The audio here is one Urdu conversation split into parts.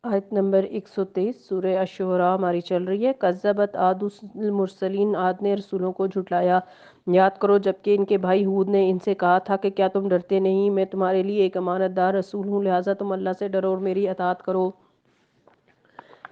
آیت نمبر 123 سورہ الشعراء ہماری چل رہی ہے۔ کذبت عاد المرسلین، عاد نے رسولوں کو جھٹلایا۔ یاد کرو جبکہ ان کے بھائی ہود نے ان سے کہا تھا کہ کیا تم ڈرتے نہیں، میں تمہارے لیے ایک امانت دار رسول ہوں، لہٰذا تم اللہ سے ڈرو اور میری اطاعت کرو۔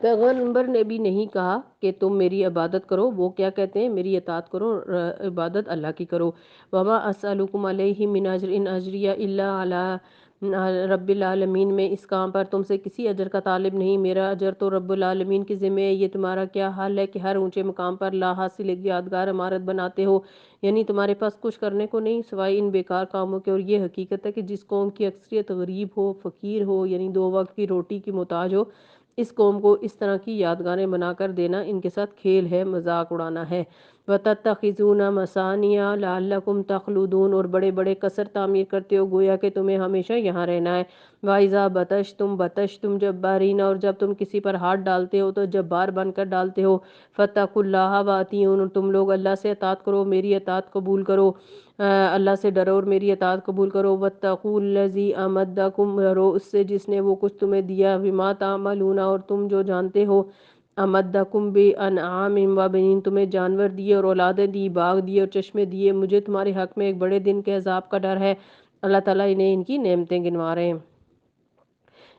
پیغمبر نے بھی نہیں کہا کہ تم میری عبادت کرو، وہ کیا کہتے ہیں میری اطاعت کرو، عبادت اللہ کی کرو۔ وما اسألکم علیہ من اجر ان اجریہ الا علی رب العالمین، میں اس کام پر تم سے کسی اجر کا طالب نہیں، میرا اجر تو رب العالمین کے ذمہ ہے۔ یہ تمہارا کیا حال ہے کہ ہر اونچے مقام پر لا حاصل ایک یادگار عمارت بناتے ہو، یعنی تمہارے پاس کچھ کرنے کو نہیں سوائے ان بیکار کاموں کے۔ اور یہ حقیقت ہے کہ جس قوم کی اکثریت غریب ہو، فقیر ہو، یعنی 2 وقت کی روٹی کی محتاج ہو، اس قوم کو اس طرح کی یادگاریں بنا کر دینا ان کے ساتھ کھیل ہے، مذاق اڑانا ہے۔ وَتَتَّخِذُونَ مَصَانِعَ لَعَلَّكُمْ تَخْلُدُونَ، اور بڑے بڑے قصر تعمیر کرتے ہو گویا کہ تمہیں ہمیشہ یہاں رہنا ہے۔ وَإِذَا بَطَشْتُمْ جَبَّارِينَ، اور جب تم کسی پر ہاتھ ڈالتے ہو تو جبار بن کر ڈالتے ہو۔ فَاتَّقُوا اللَّهَ وَأَطِیعُونِ، تم لوگ اللہ سے اطاعت کرو، میری اطاعت قبول کرو، اللہ سے ڈرو اور میری اطاعت قبول کرو۔ وَاتَّقُوا الَّذِی أَمَدَّکُم، ڈرو اس سے جس نے وہ کچھ تمہیں دیا، بِمَا تَعْمَلُونَ، اور تم جو جانتے ہو، امدکم بِأَنْعَامٍ وَبَنِینَ، تمہیں جانور دیے اور اولادیں دی، باغ دیے اور چشمے دیے، مجھے تمہارے حق میں ایک بڑے دن کے عذاب کا ڈر ہے۔ اللہ تعالیٰ انہیں ان کی نعمتیں گنوا رہے ہیں۔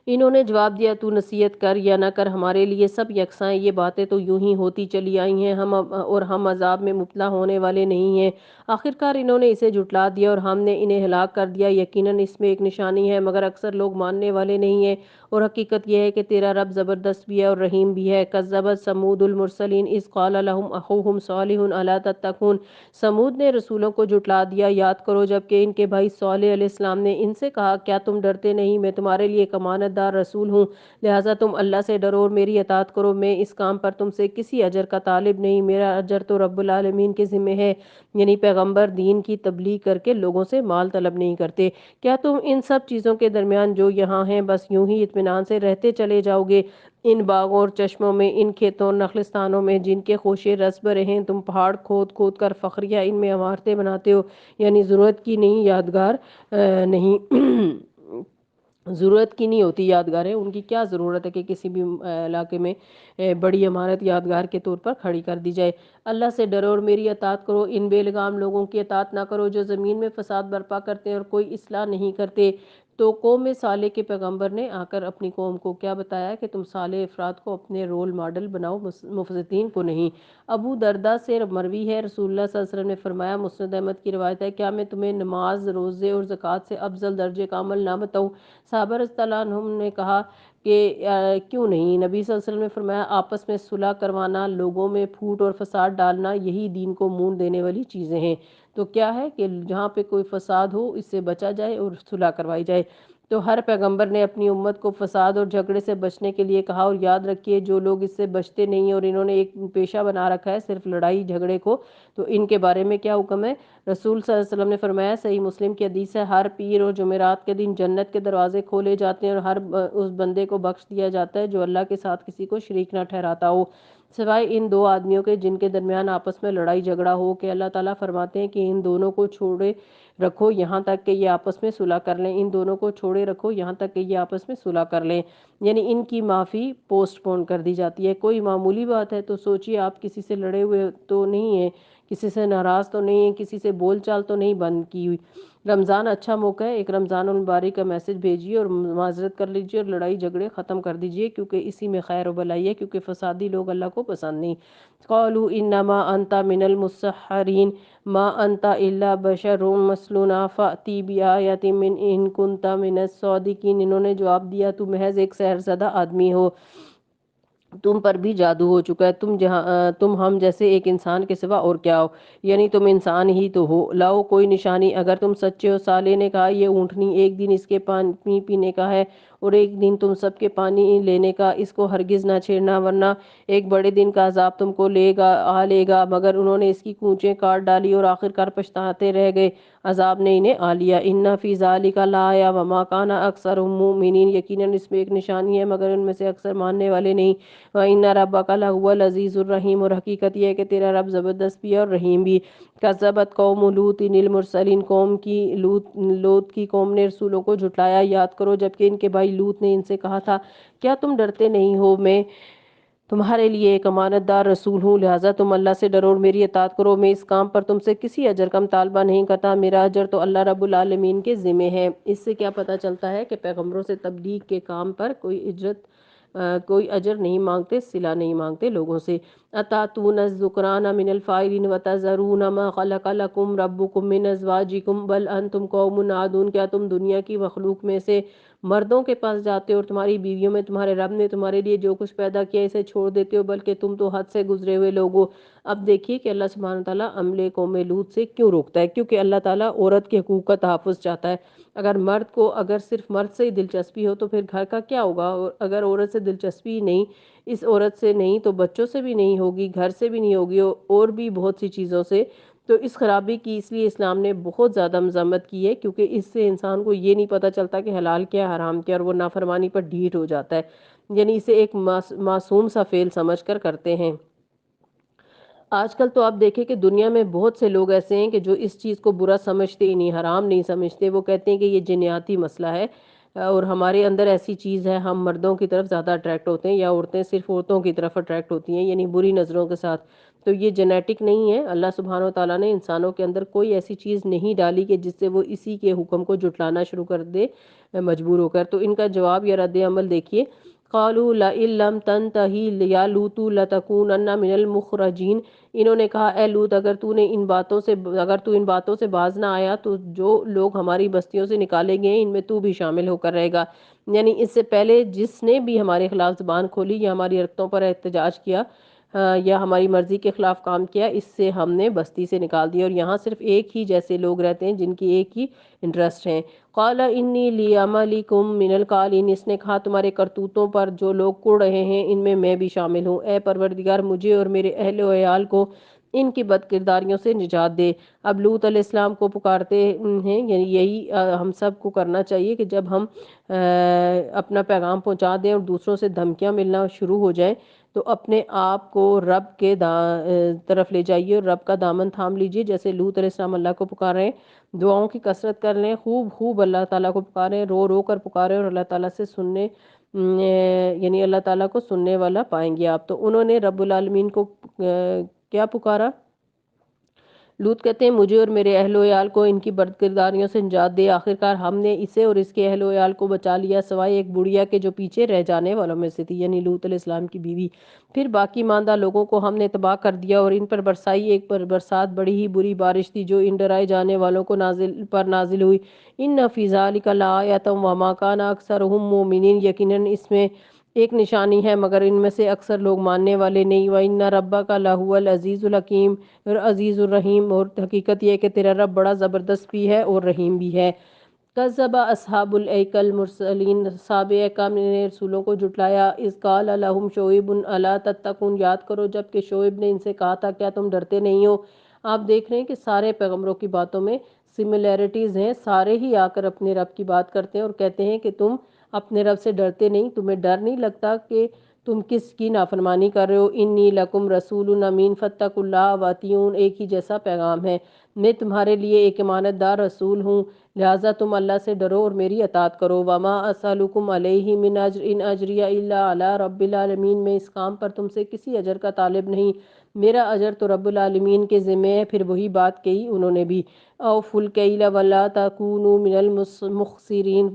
انہوں نے جواب دیا تو نصیحت کر یا نہ کر ہمارے لیے سب یکساں ہیں، یہ باتیں تو یوں ہی ہوتی چلی آئی ہیں، ہم عذاب میں مبتلا ہونے والے نہیں ہیں۔ آخرکار انہوں نے اسے جھٹلا دیا اور ہم نے انہیں ہلاک کر دیا، یقیناً اس میں ایک نشانی ہے مگر اکثر لوگ ماننے والے نہیں ہیں۔ اور حقیقت یہ ہے کہ تیرا رب زبردست بھی ہے اور رحیم بھی ہے۔ کذبت ثمود المرسلین اذ قال لهم اخوهم صالح الا تتقون، سمود نے رسولوں کو جھٹلا دیا، یاد کرو جبکہ ان کے بھائی صالح علیہ السلام نے ان سے کہا کیا تم ڈرتے نہیں، میں تمہارے لیے ایک امانت دار رسول ہوں، لہٰذا تم اللہ سے ڈرو اور میری اطاعت کرو، میں اس کام پر تم سے کسی اجر کا طالب نہیں، میرا اجر تو رب العالمین کے ذمہ ہے۔ یعنی پیغمبر دین کی تبلیغ کر کے لوگوں سے مال طلب نہیں کرتے۔ کیا تم ان سب چیزوں کے درمیان جو یہاں ہیں بس یوں ہی اطمینان سے رہتے چلے جاؤ گے؟ ان باغوں اور چشموں میں، ان کھیتوں اور نخلستانوں میں جن کے خوشے رس بھرے ہیں، تم پہاڑ کھود کھود کر فخریہ ان میں عمارتیں بناتے ہو، یعنی ضرورت کی نہیں یادگار نہیں ضرورت کی نہیں ہوتی یادگاریں، ان کی کیا ضرورت ہے کہ کسی بھی علاقے میں بڑی عمارت یادگار کے طور پر کھڑی کر دی جائے۔ اللہ سے ڈرو اور میری اطاعت کرو، ان بے لگام لوگوں کی اطاعت نہ کرو جو زمین میں فساد برپا کرتے ہیں اور کوئی اصلاح نہیں کرتے۔ تو قوم صالح کے پیغمبر نے آ کر اپنی قوم کو کیا بتایا کہ تم صالح افراد کو اپنے رول ماڈل بناؤ، مفسدین کو نہیں۔ ابو درداء سے مروی ہے رسول اللہ صلی اللہ علیہ وسلم نے فرمایا، مسند احمد کی روایت ہے، کیا میں تمہیں نماز، روزے اور زکوٰۃ سے افضل درجے کا عمل نہ بتاؤں؟ صحابہ رضی اللہ عنہم نے کہا کہ کیوں نہیں؟ نبی صلی اللہ علیہ وسلم نے فرمایا، آپس میں صلح کروانا، لوگوں میں پھوٹ اور فساد ڈالنا، یہی دین کو مون دینے والی چیزیں ہیں۔ تو کیا ہے کہ جہاں پہ کوئی فساد ہو اس سے بچا جائے اور صلح کروائی جائے۔ تو ہر پیغمبر نے اپنی امت کو فساد اور جھگڑے سے بچنے کے لیے کہا، اور یاد رکھیے جو لوگ اس سے بچتے نہیں اور انہوں نے ایک پیشہ بنا رکھا ہے صرف لڑائی جھگڑے کو، تو ان کے بارے میں کیا حکم ہے؟ رسول صلی اللہ علیہ وسلم نے فرمایا، صحیح مسلم کی حدیث ہے، ہر پیر اور جمعرات کے دن جنت کے دروازے کھولے جاتے ہیں اور ہر اس بندے کو بخش دیا جاتا ہے جو اللہ کے ساتھ کسی کو شریک نہ ٹھہراتا ہو، سوائے ان 2 آدمیوں کے جن کے درمیان آپس میں لڑائی جھگڑا ہو، کہ اللہ تعالیٰ فرماتے ہیں کہ ان دونوں کو چھوڑے رکھو یہاں تک کہ یہ آپس میں صلح کر لیں، ان دونوں کو چھوڑے رکھو یہاں تک کہ یہ آپس میں صلح کر لیں، یعنی ان کی معافی پوسٹ پون کر دی جاتی ہے۔ کوئی معمولی بات ہے تو سوچیے، آپ کسی سے لڑے ہوئے تو نہیں ہیں، کسی سے ناراض تو نہیں ہیں، کسی سے بول چال تو نہیں بند کی ہوئی۔ رمضان اچھا موقع ہے، ایک رمضان المبارک کا میسج بھیجیے اور معذرت کر لیجیے اور لڑائی جھگڑے ختم کر دیجیے، کیونکہ اسی میں خیر و بلائی ہے، کیونکہ فسادی لوگ اللہ کو پسند نہیں۔ قالوا انما انت من المسحرین ما انت الا بشر مثلنا فأتی بآیۃ من ان کنت من الصادقین، انہوں نے جواب دیا تو محض ایک سحر زدہ آدمی ہو، تم پر بھی جادو ہو چکا ہے، تم ہم جیسے ایک انسان کے سوا اور کیا ہو، یعنی تم انسان ہی تو ہو، لاؤ کوئی نشانی اگر تم سچے ہو۔ صالح نے کہا، یہ اونٹنی ایک دن اس کے پانی پینے کا ہے اور ایک دن تم سب کے پانی لینے کا، اس کو ہرگز نہ چھیڑنا ورنہ ایک بڑے دن کا عذاب تم کو لے گا۔ مگر انہوں نے اس کی کونچیں کاٹ ڈالی اور آخرکار پچھتاتے رہ گئے۔ عذاب نے انہیں آ لیا۔ ان فی ذالک لآیہ وما کان اکثرهم مؤمنین، یقیناً اس میں ایک نشانی ہے مگر ان میں سے اکثر ماننے والے نہیں۔ وَإِنَّ رَبَّكَ لَهُوَ الْعَزِيزُ الرَّحِيمُ، اور حقیقت یہ ہے کہ تیرا رب زبردست بھی ہے اور رحیم بھی۔ کذبت قوم لوط المرسلین، لوط کی قوم نے رسولوں کو جھٹلایا، یاد کرو جبکہ ان کے بھائی لوط نے ان سے کہا تھا کیا تم ڈرتے نہیں ہو، میں تمہارے لیے ایک امانت دار رسول ہوں، لہٰذا تم اللہ سے ڈرو اور میری اطاعت کرو، میں اس کام پر تم سے کسی اجر کا مطالبہ نہیں کرتا، میرا اجر تو اللہ رب العالمین کے ذمہ ہے۔ اس سے کیا پتہ چلتا ہے کہ پیغمبروں سے تبلیغ کے کام پر کوئی اجر نہیں مانگتے، صلہ نہیں مانگتے لوگوں سے۔ اتاتون الذکران من الفاعلین وتذرون ما خلق لکم ربکم من ازواجکم بل انتم قوم عادون، کیا تم دنیا کی مخلوق میں سے مردوں کے پاس جاتے ہو اور تمہاری بیویوں میں تمہارے رب نے تمہارے لیے جو کچھ پیدا کیا اسے چھوڑ دیتے ہو، بلکہ تم تو حد سے گزرے ہوئے لوگ ہو۔ اب دیکھیے کہ اللہ سبحانہ تعالیٰ عملے قوم لوط سے کیوں روکتا ہے، کیونکہ اللہ تعالیٰ عورت کے حقوق کا تحفظ چاہتا ہے۔ اگر صرف مرد سے ہی دلچسپی ہو تو پھر گھر کا کیا ہوگا، اور اگر عورت سے دلچسپی ہی نہیں، اس عورت سے نہیں تو بچوں سے بھی نہیں ہوگی، گھر سے بھی نہیں ہوگی، اور بھی بہت سی چیزوں سے۔ تو اس خرابی کی اس لیے اسلام نے بہت زیادہ مذمت کی ہے، کیونکہ اس سے انسان کو یہ نہیں پتہ چلتا کہ حلال کیا حرام کیا، اور وہ نافرمانی پر ڈھیٹ ہو جاتا ہے، یعنی اسے ایک معصوم سا فعل سمجھ کر کرتے ہیں۔ آج کل تو آپ دیکھیں کہ دنیا میں بہت سے لوگ ایسے ہیں کہ جو اس چیز کو برا سمجھتے ہی نہیں، حرام نہیں سمجھتے، وہ کہتے ہیں کہ یہ جنیاتی مسئلہ ہے اور ہمارے اندر ایسی چیز ہے، ہم مردوں کی طرف زیادہ اٹریکٹ ہوتے ہیں یا عورتیں صرف عورتوں کی طرف اٹریکٹ ہوتی ہیں، یعنی بری نظروں کے ساتھ۔ تو یہ جینیٹک نہیں ہے، اللہ سبحانہ وتعالیٰ نے انسانوں کے اندر کوئی ایسی چیز نہیں ڈالی کہ جس سے وہ اسی کے حکم کو جھٹلانا شروع کر دے مجبور ہو کر۔ تو ان کا جواب یا رد عمل دیکھیے، قالوا لئن لم تنتہی یا لوط لتکونن من المخرجین، انہوں نے کہا اے لوط اگر تو ان باتوں سے باز نہ آیا تو جو لوگ ہماری بستیوں سے نکالے گئے ان میں تو بھی شامل ہو کر رہے گا۔ یعنی اس سے پہلے جس نے بھی ہمارے خلاف زبان کھولی یا ہماری حرکتوں پر احتجاج کیا یا ہماری مرضی کے خلاف کام کیا، اس سے ہم نے بستی سے نکال دیا، اور یہاں صرف ایک ہی جیسے لوگ رہتے ہیں جن کی ایک ہی انٹرسٹ ہیں۔ قال انی لعملکم من القالین، اس نے کہا تمہارے کرتوتوں پر جو لوگ کڑ رہے ہیں ان میں بھی شامل ہوں، اے پروردگار مجھے اور میرے اہل و عیال کو ان کی بد کرداریوں سے نجات دے۔ اب لوط علیہ السلام کو پکارتے ہیں، یعنی یہی ہم سب کو کرنا چاہیے کہ جب ہم اپنا پیغام پہنچا دیں اور دوسروں سے دھمکیاں ملنا شروع ہو جائیں تو اپنے آپ کو رب کے طرف لے جائیے اور رب کا دامن تھام لیجیے، جیسے لوط علیہ السلام اللہ کو پکار رہے ہیں، دعاؤں کی کثرت کر لیں، خوب اللہ تعالیٰ کو پکاریں، رو رو کر پکاریں، اور اللہ تعالیٰ سے یعنی اللہ تعالیٰ کو سننے والا پائیں گے آپ۔ تو انہوں نے رب العالمین کو کیا پکارا؟ لوط کہتے ہیں مجھے اور میرے اہل و عیال کو ان کی بد کرداریوں سے نجات دے۔ آخرکار ہم نے اسے اور اس کے اہل و عیال کو بچا لیا، سوائے ایک بڑھیا کے جو پیچھے رہ جانے والوں میں سے تھی، یعنی لوط علیہ السلام کی بیوی۔ پھر باقی ماندہ لوگوں کو ہم نے تباہ کر دیا اور ان پر برسائی ایک برسات بڑی ہی بری بارش تھی جو ان ڈرائے جانے والوں کو نازل ہوئی۔ ان فی ذلک لآیۃ وما کان اکثرهم مؤمنین، یقیناً اس میں ایک نشانی ہے مگر ان میں سے اکثر لوگ ماننے والے نہیں۔ وَإِنَّ رَبَّكَ لَهُوَ الْعَزِيزُ الْحَكِيمُ، اور عزیز الرحیم، اور حقیقت یہ ہے کہ تیرا رب بڑا زبردست بھی ہے اور رحیم بھی ہے۔ کذب اصحاب الایکہ المرسلین، اصحاب ایکہ نے رسولوں کو جھٹلایا، اذ قال لهم شعیب الا تتقون، یاد کرو جب کہ شعیب نے ان سے کہا تھا کیا تم ڈرتے نہیں ہو۔ آپ دیکھ رہے ہیں کہ سارے پیغمبروں کی باتوں میں سملیرٹیز ہیں، سارے ہی آ کر اپنے رب کی بات کرتے ہیں اور کہتے ہیں کہ تم اپنے رب سے ڈرتے نہیں، تمہیں ڈر نہیں لگتا کہ تم کس کی نافرمانی کر رہے ہو۔ انی لکم رسول امین فاتقوا اللہ واطیعون، ایک ہی جیسا پیغام ہے، میں تمہارے لیے ایک امانت دار رسول ہوں، لہٰذا تم اللہ سے ڈرو اور میری اطاعت کرو۔ وما اسألکم علیہ من اجر ان اجری الا علی رب العالمین، میں اس کام پر تم سے کسی اجر کا طالب نہیں، میرا اجر تو رب العالمین کے ذمہ ہے۔ پھر وہی بات کہی انہوں نے بھی، اوفوا الکیل ولا تکونوا من المخسرین،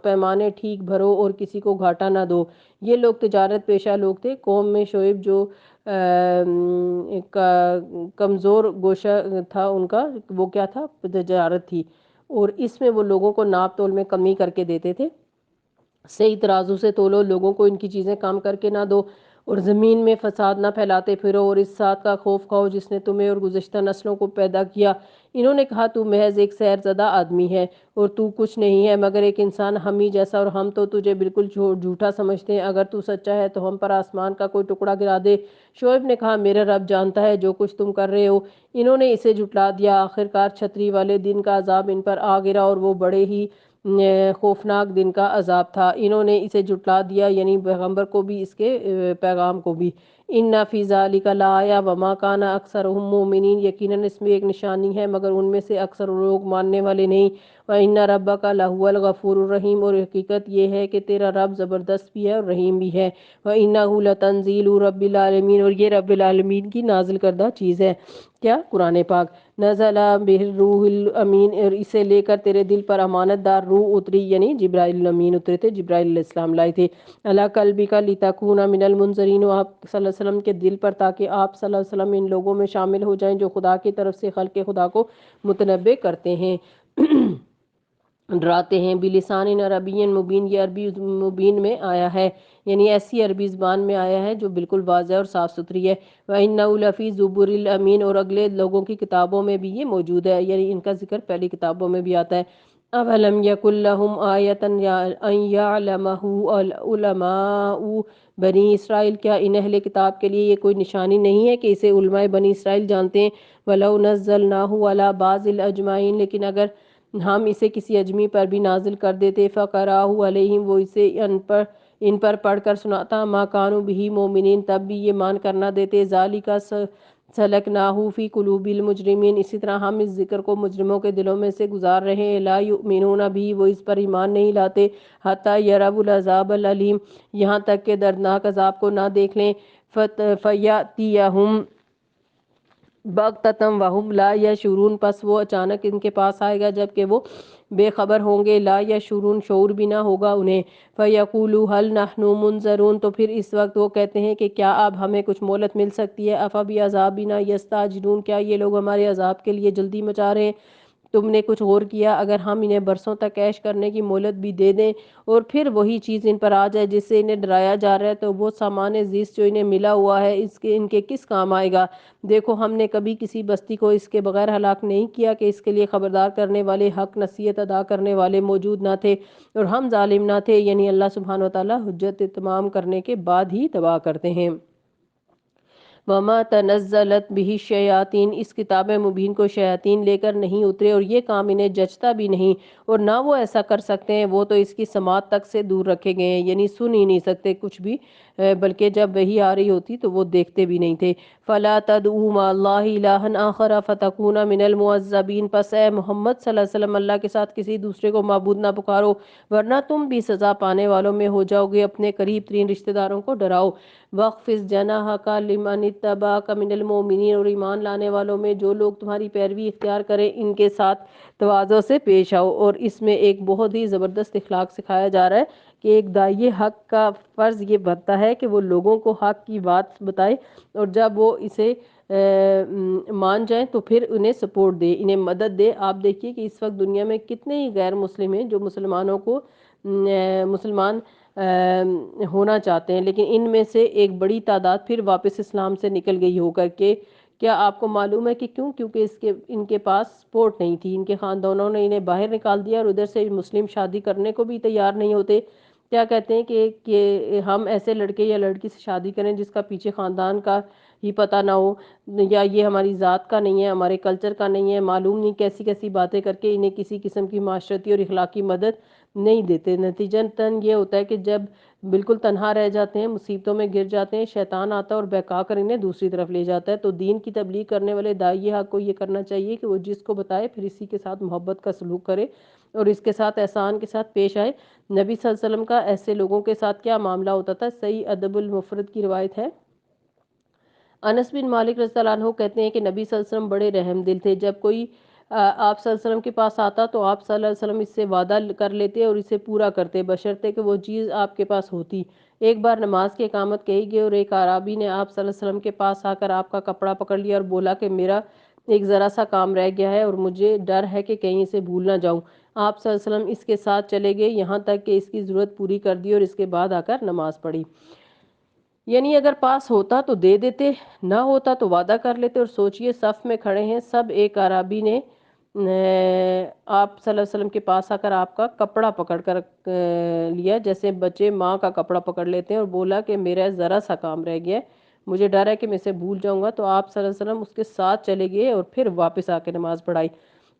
پیمانے ٹھیک بھرو اور کسی کو گھاٹا نہ دو۔ یہ لوگ تجارت پیشہ لوگ تھے، قوم میں شعیب جو کمزور گوشہ تھا ان کا، وہ کیا تھا؟ تجارت تھی، اور اس میں وہ لوگوں کو ناپ تول میں کمی کر کے دیتے تھے، صحیح ترازو سے تولو، لوگوں کو ان کی چیزیں کام کر کے نہ دو، اور زمین میں فساد نہ پھیلاتے پھرو، اور اس ذات کا خوف کھاؤ جس نے تمہیں اور گزشتہ نسلوں کو پیدا کیا، انہوں نے کہا تو محض ایک سیر زدہ آدمی ہے اور تو کچھ نہیں ہے مگر ایک انسان ہم ہی جیسا، اور ہم تو تجھے بالکل جھوٹا سمجھتے ہیں، اگر تو سچا ہے تو ہم پر آسمان کا کوئی ٹکڑا گرا دے۔ شعیب نے کہا میرا رب جانتا ہے جو کچھ تم کر رہے ہو۔ انہوں نے اسے جھٹلا دیا۔ آخرکار چھتری والے دن کا عذاب ان پر آ گرا اور وہ بڑے ہی خوفناک دن کا عذاب تھا۔ انہوں نے اسے جھٹلا دیا، یعنی پیغمبر کو بھی، اس کے پیغام کو بھی۔ ان فی ذالک لآیہ وما کان اکثرهم مؤمنین، یقیناً اس میں ایک نشانی ہے مگر ان میں سے اکثر لوگ ماننے والے نہیں۔ وَإِنَّ رَبَّكَ لَهُوَ الْغَفُورُ الرَّحِيمُ، اور حقیقت یہ ہے کہ تیرا رب زبردست بھی ہے اور رحیم بھی ہے۔ وَإِنَّهُ لَتَنزِيلُ رَبِّ الْعَالَمِينَ، اور یہ رب العالمین کی نازل کردہ چیز ہے۔ کیا؟ قرآن پاک۔ نزل بہ الروح الامین، اور اسے لے کر تیرے دل پر امانت دار روح اتری، یعنی جبرائیل الامین اترے تھے، جبرائیل علیہ السلام لائے تھے۔ علی قلبک لتکون من المنذرین، و آپ صلی اللہ علیہ وسلم کے دل پر تاکہ آپ صلی اللہ علیہ وسلم ان لوگوں میں شامل ہو جائیں جو خدا کی طرف سے خلق خدا کو متنبع کرتے ہیں، ڈراتے ہیں۔ بلسان عربی مبین، یہ عربی مبین میں آیا ہے، یعنی ایسی عربی زبان میں آیا ہے جو بالکل واضح اور صاف ستھری ہے۔ وَإِنَّهُ لَفِي زُبُرِ الْأَمِينَ، اور اگلے لوگوں کی کتابوں میں بھی یہ موجود ہے، یعنی ان کا ذکر پہلی کتابوں میں بھی آتا ہے۔ أَوَلَمْ يَكُنْ لَهُمْ آيَةً أَنْ يَعْلَمَهُ عُلَمَاءُ بنی اسرائیل، کیا ان اہل کتاب کے لیے یہ کوئی نشانی نہیں ہے کہ اسے علماء بنی اسرائیل جانتے ہیں؟ وَلَوْ نَزَّلْنَاهُ عَلَى بَعْضِ الْأَجْمَعِينَ، لیکن اگر ہم اسے کسی اجمی پر بھی نازل کر دیتے، فَقَرَأَهُ عَلَيْهِمْ، وہ اسے ان پر پڑھ کر سناتا، مَا كَانُوا بِهِ مُؤْمِنِينَ، تب بھی یہ مان کر نہ دیتے۔ ذَلِكَ سَلَكْنَاهُ فِي قُلُوبِ الْمُجْرِمِينَ، اسی طرح ہم اس ذکر کو مجرموں کے دلوں میں سے گزار رہے ہیں۔ لَا يُؤْمِنُونَ بِهِ، وہ اس پر ایمان نہیں لاتے، حَتَّى يَرَوْا الْعَذَابَ الْأَلِيمَ، یہاں تک کہ دردناک عذاب کو نہ دیکھ لیں۔ فَيَأْتِيَهُمْ بَغْتَةً وَهُمْ لَا يَشْعُرُونَ، پس وہ اچانک ان کے پاس آئے گا جبکہ وہ بے خبر ہوں گے۔ لا یشعرون، شعور بھی نہ ہوگا انہیں۔ فَيَقُولُوا هَلْ نَحْنُ مُنظَرُونَ، تو پھر اس وقت وہ کہتے ہیں کہ کیا اب ہمیں کچھ مہلت مل سکتی ہے۔ أَفَبِعَذَابِنَا يَسْتَعْجِلُونَ، کیا یہ لوگ ہمارے عذاب کے لیے جلدی مچا رہے ہیں؟ تم نے کچھ غور کیا، اگر ہم انہیں برسوں تک عیش کرنے کی مہلت بھی دے دیں اور پھر وہی چیز ان پر آ جائے جس سے انہیں ڈرایا جا رہا ہے، تو وہ سامان زیست جو انہیں ملا ہوا ہے ان کے کس کام آئے گا؟ دیکھو ہم نے کبھی کسی بستی کو اس کے بغیر ہلاک نہیں کیا کہ اس کے لیے خبردار کرنے والے، حق نصیحت ادا کرنے والے موجود نہ تھے، اور ہم ظالم نہ تھے، یعنی اللہ سبحانہ وتعالی حجت تمام کرنے کے بعد ہی تباہ کرتے ہیں۔ وَمَا تَنَزَّلَتْ بِهِ الشَّيَاطِينُ، اس کتاب مبین کو شیاطین لے کر نہیں اترے اور یہ کام انہیں جچتا بھی نہیں، اور نہ وہ ایسا کر سکتے ہیں، وہ تو اس کی سماعت تک سے دور رکھے گئے ہیں، یعنی سن ہی نہیں سکتے کچھ بھی، بلکہ جب وحی آ رہی ہوتی تو وہ دیکھتے بھی نہیں تھے۔ فَلَا تَدْعُوا مَعَ اللَّهِ إِلَٰهًا آخَرَ فَتَكُونَ مِنَ الْمُعَذَّبِينَ، پس اے محمد صلی اللہ علیہ وسلم اللہ کے ساتھ کسی دوسرے کو معبود نہ پکارو ورنہ تم بھی سزا پانے والوں میں ہو جاؤ گے۔ اپنے قریب ترین رشتہ داروں کو ڈراؤ۔ وَاخْفِضْ جَنَاحَكَ لِمَنِ اتَّبَعَكَ مِنَ الْمُؤْمِنِينَ، اور ایمان لانے والوں میں جو لوگ تمہاری پیروی اختیار کریں ان کے ساتھ تواضع سے پیش آؤ۔ اور اس میں ایک بہت ہی زبردست اخلاق سکھایا جا رہا ہے کہ ایک داعی حق کا فرض یہ بنتا ہے کہ وہ لوگوں کو حق کی بات بتائے، اور جب وہ اسے مان جائیں تو پھر انہیں سپورٹ دے، انہیں مدد دے۔ آپ دیکھیے کہ اس وقت دنیا میں کتنے ہی غیر مسلم ہیں جو مسلمانوں کو مسلمان ہونا چاہتے ہیں، لیکن ان میں سے ایک بڑی تعداد پھر واپس اسلام سے نکل گئی ہو کر کے۔ کیا آپ کو معلوم ہے کہ کیوں؟ کیونکہ ان کے پاس سپورٹ نہیں تھی، ان کے خاندانوں نے انہیں باہر نکال دیا، اور ادھر سے مسلم شادی کرنے کو بھی تیار نہیں ہوتے۔ کیا کہتے ہیں کہ ہم ایسے لڑکے یا لڑکی سے شادی کریں جس کا پیچھے خاندان کا ہی پتہ نہ ہو، یا یہ ہماری ذات کا نہیں ہے، ہمارے کلچر کا نہیں ہے، معلوم نہیں کیسی کیسی باتیں کر کے انہیں کسی قسم کی معاشرتی اور اخلاقی مدد نہیں دیتے۔ نتیجتاً یہ ہوتا ہے کہ جب بالکل تنہا رہ جاتے ہیں، مصیبتوں میں گر جاتے ہیں، شیطان آتا ہے اور بہکا کر انہیں دوسری طرف لے جاتا ہے۔ تو دین کی تبلیغ کرنے والے داعی حق کو یہ کرنا چاہیے کہ وہ جس کو بتائے پھر اسی کے ساتھ محبت کا سلوک کرے اور اس کے ساتھ احسان کے ساتھ پیش آئے۔ نبی صلی اللہ علیہ وسلم کا ایسے لوگوں کے ساتھ کیا معاملہ ہوتا تھا؟ صحیح ادب المفرد کی روایت ہے، انس بن مالک رضی اللہ عنہ کہتے ہیں کہ نبی صلی اللہ علیہ وسلم بڑے رحم دل تھے۔ جب کوئی آپ صلی اللہ علیہ وسلم کے پاس آتا تو آپ صلی اللہ علیہ وسلم اس سے وعدہ کر لیتے اور اسے پورا کرتے، بشرطے کہ وہ چیز آپ کے پاس ہوتی۔ ایک بار نماز کی اقامت کہی گئی اور ایک اعرابی نے آپ صلی اللہ علیہ وسلم کے پاس آ کر آپ کا کپڑا پکڑ لیا اور بولا کہ میرا ایک ذرا سا کام رہ گیا ہے اور مجھے ڈر ہے کہ کہیں اسے بھول نہ جاؤں۔ آپ صلی اللہ علیہ وسلم اس کے ساتھ چلے گئے یہاں تک کہ اس کی ضرورت پوری کر دی اور اس کے بعد آ کر نماز پڑھی۔ یعنی اگر پاس ہوتا تو دے دیتے، نہ ہوتا تو وعدہ کر لیتے۔ اور سوچئے صف میں کھڑے ہیں سب، ایک اعرابی نے آپ صلی اللہ علیہ وسلم کے پاس آ کر آپ کا کپڑا پکڑ کر لیا، جیسے بچے ماں کا کپڑا پکڑ لیتے ہیں، اور بولا کہ میرا ذرا سا کام رہ گیا ہے، مجھے ڈر ہے کہ میں اسے بھول جاؤں گا، تو آپ صلی اللہ علیہ وسلم اس کے ساتھ چلے گئے اور پھر واپس آ کے نماز پڑھائی۔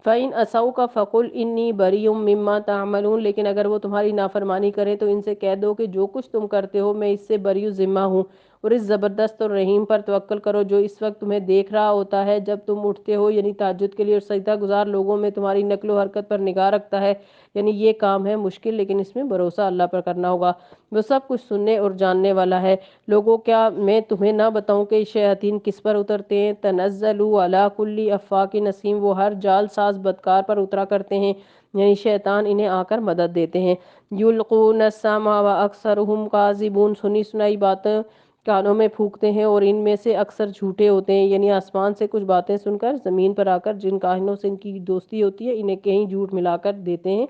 فَإِنْ أَسَوْكَ فَقُلْ إِنِّي بَرِيٌّ مِّمَّا تَعْمَلُونَ، لیکن اگر وہ تمہاری نافرمانی کریں تو ان سے کہہ دو کہ جو کچھ تم کرتے ہو میں اس سے بری و ذمہ ہوں، اور اس زبردست اور رحیم پر توکل کرو جو اس وقت تمہیں دیکھ رہا ہوتا ہے جب تم اٹھتے ہو، یعنی تہجد کے لیے، اور سجدہ گزار لوگوں میں تمہاری نقل و حرکت پر نگاہ رکھتا ہے، یعنی یہ کام ہے مشکل لیکن اس میں بھروسہ اللہ پر کرنا ہوگا، وہ سب کچھ سننے اور جاننے والا ہے۔ لوگوں کیا میں تمہیں نہ بتاؤں کہ شیاطین کس پر اترتے ہیں؟ تنزل علی کل افاک نسیم، وہ ہر جال ساز بدکار پر اترا کرتے ہیں، یعنی شیطان انہیں آ کر مدد دیتے ہیں۔ یلقون السمع واکثرهم کاذبون، سنی سنائی باتیں کانوں میں پھونکتے ہیں اور ان میں سے اکثر جھوٹے ہوتے ہیں، یعنی آسمان سے کچھ باتیں سن کر زمین پر آ کر جن کاہنوں سے ان کی دوستی ہوتی ہے انہیں کہیں جھوٹ ملا کر دیتے ہیں،